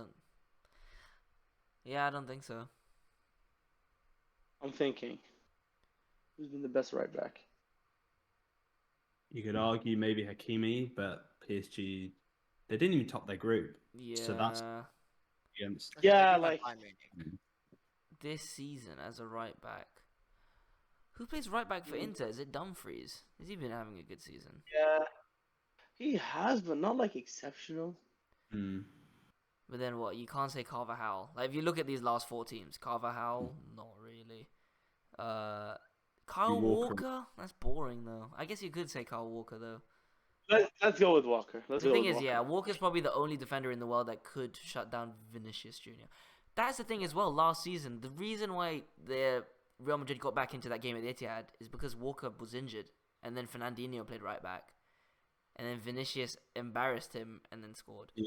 don't think so. I'm thinking, who's been the best right back? You could argue maybe Hakimi, but PSG they didn't even top their group, so that's Yeah, against. Okay, Yeah, maybe my like Bayern Munich. this season as a right back. Who plays right back for Inter? Is it Dumfries? Has he been having a good season? yeah, he has, but not like exceptional. Mm. But then what? You can't say Carvajal. Like if you look at these last 4 teams, Carvajal, not really. Kyle Walker. Walker? That's boring though. I guess you could say Kyle Walker though. Let's go with Walker. Let's The go thing with is, Walker. yeah, Walker's probably the only defender in the world that could shut down Vinicius Jr. That's the thing as well. Last season, the reason why the Real Madrid got back into that game at the Etihad is because Walker was injured, and then Fernandinho played right back, and then Vinicius embarrassed him and then scored. Yeah.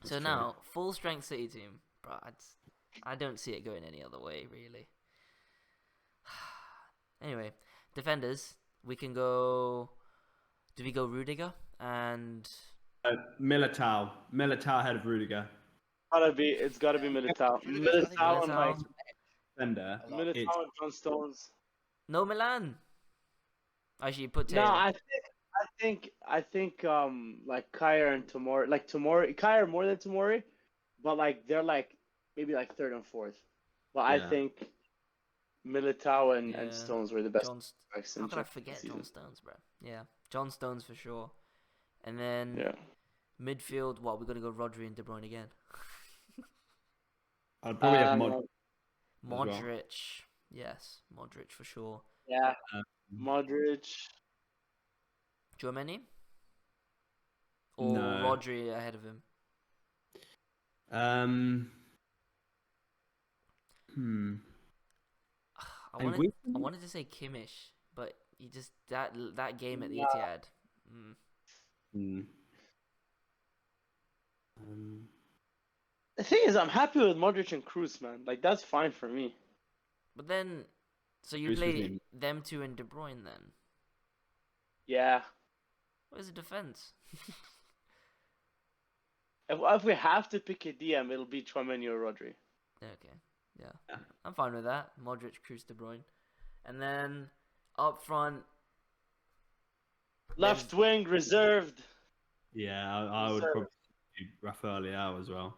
So That's now, full strength City team, bro. I don't see it going any other way, really. Anyway, defenders, we can go. Do we go Rudiger and Militao. Militao ahead of Rudiger. It's gotta be Militao. Rudiger's- I think Militao and Militao. like Defender. A lot. It's Militao and John Stones. no Milan? Actually, put No, Taylor. I think like Kyer and Tomori, like Tomori, Kyer more than Tomori, but like they're like maybe like third and fourth. But I Yeah. think Militao and Yeah. Stones were the best. John. backs How in could I Champions forget season. John Stones, bro? Yeah, John Stones for sure. And then Yeah. midfield, what we got to go Rodri and De Bruyne again. I'd probably have Um, well. Modric, yes, Modric for sure. Yeah. Um, Modric. Tchouaméni or No. Rodri ahead of him. Um. Hmm. I And wanted, we- I wanted to say Kimmich, but he just that game at the Nah. Etihad. Hmm. Um, The thing is, I'm happy with Modric and Cruz, man. Like that's fine for me. But then, so you Who's his play name? them two and De Bruyne then. Yeah. Where's the defense? If we have to pick a DM, it'll be Tchouaméni or Rodri. Okay, yeah. Yeah. I'm fine with that. Modric, Cruz, De Bruyne, and then up front. Left wing reserved. yeah, I would Reserve. probably do Rafael Leao as well.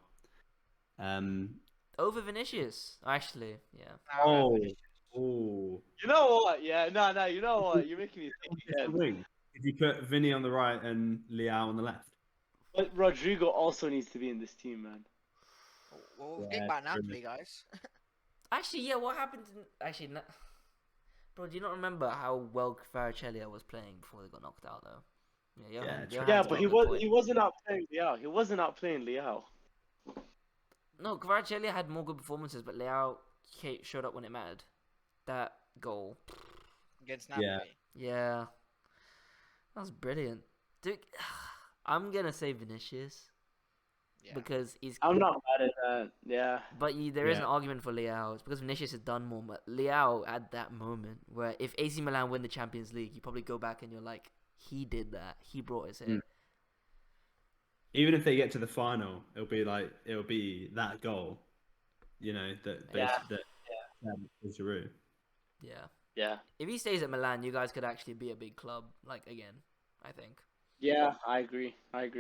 Over Vinicius, actually, yeah. Oh. Oh. You know what? Yeah, no. You know what? You're making me think It's the again. wing. If you put Vinny on the right and Leao on the left. But Rodrigo also needs to be in this team, man. Well, we'll Yeah, get back true. Napoli, guys. Actually, yeah. What happened? Actually, bro, do you not remember how well Kvaratskhelia was playing before they got knocked out, though? Yeah, Yeah, Johan's Yeah, got but a he good was point. wasn't out playing Leao. He wasn't out playing Leao. No, Kvaratskhelia had more good performances, but Leao showed up when it mattered. That goal, Against Napoli. Yeah. yeah, that was brilliant. Dude, I'm gonna say Vinicius Yeah. because he's. I'm not mad at that. Yeah. But there is an Yeah. argument for Leao. It's because Vinicius has done more. But Leao at that moment, where if AC Milan win the Champions League, you probably go back and you're like, he did that. He brought us here. Mm. Even if they get to the final, it'll be that goal, that Yeah. Giroud. Yeah. Yeah. If he stays at Milan, you guys could actually be a big club. Like again, I think. Yeah, I agree. And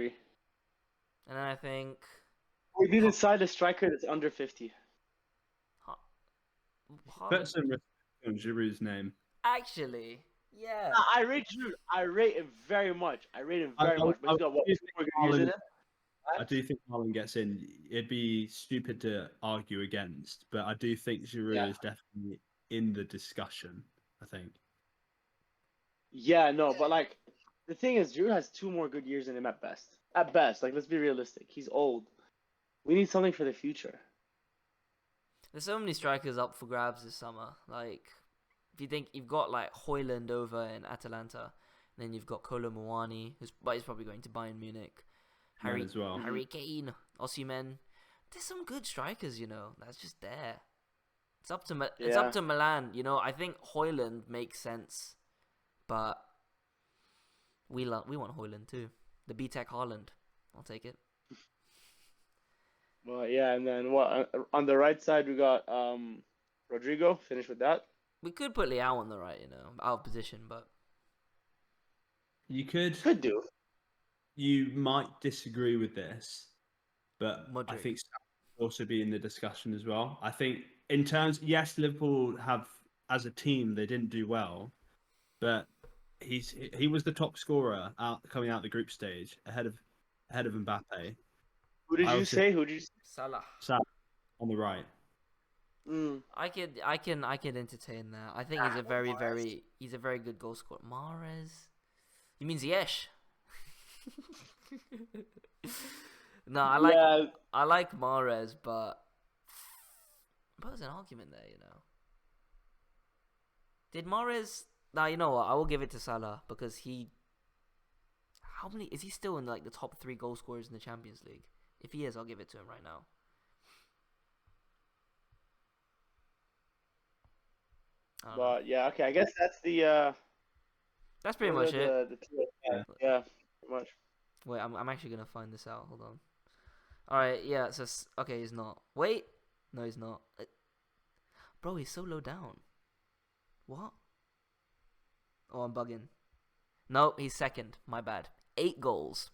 then I think. We need to sign a striker that's under 50. Put some respect on Giroud's name. Actually, yeah. I rate Giroud. I rate him very much. But he's got what? I 2 more good years in him? I do think Haaland gets in. It'd be stupid to argue against, but I do think Giroud Yeah. is definitely in the discussion. I think. Yeah, no, but like the thing is, Giroud has 2 more good years in him at best. At best, like let's be realistic. He's old. We need something for the future. There's so many strikers up for grabs this summer. Like, if you think you've got like Hoyland over in Atalanta, then you've got Kolo Muani, but he's probably going to Bayern Munich. Harry as well. Harry Kane, Osimhen. There's some good strikers, that's just there. It's up to Milan. I think Hoyland makes sense, but we want Hoyland too. The B-Tech Haaland, I'll take it. Well, yeah, and then what on the right side we got Rodrigo. Finish with that. We could put Leao on the right, out of position, but Could do. You might disagree with this, but I Modric. think Salah will also be in the discussion as well. I think in terms, yes, Liverpool have as a team they didn't do well, but he was the top scorer coming out the group stage ahead of Mbappe. Who did I you also say? Who did you say? Salah. Salah on the right. Mm. I can entertain that. I think he's a he's a very good goal scorer. Mahrez. You mean Ziyech? No, Yeah. I like Mahrez, but there's an argument there, you know. Did Mahrez? Nah, you know what? I will give it to Salah because how many is he still in like the top 3 goal scorers in the Champions League? If he is, I'll give it to him right now. I don't know. But yeah, okay. I guess that's the That's pretty those much are it. the two. Yeah. Yeah, pretty much. Wait, I'm actually gonna find this out. Hold on. All right, yeah. So okay, he's not. Wait, no, he's not. Bro, he's so low down. What? Oh, I'm bugging. No, he's second. My bad. 8 goals.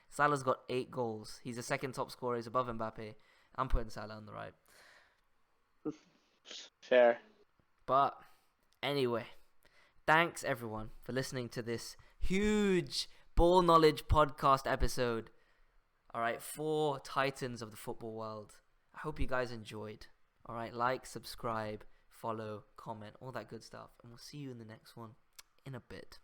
Salah's got 8 goals. He's the second top scorer. He's above Mbappe. I'm putting Salah on the right. Fair. But anyway, thanks everyone for listening to this huge ball knowledge podcast episode. All right, 4 titans of the football world. I hope you guys enjoyed. All right, like, subscribe, follow, comment, all that good stuff. And we'll see you in the next one in a bit.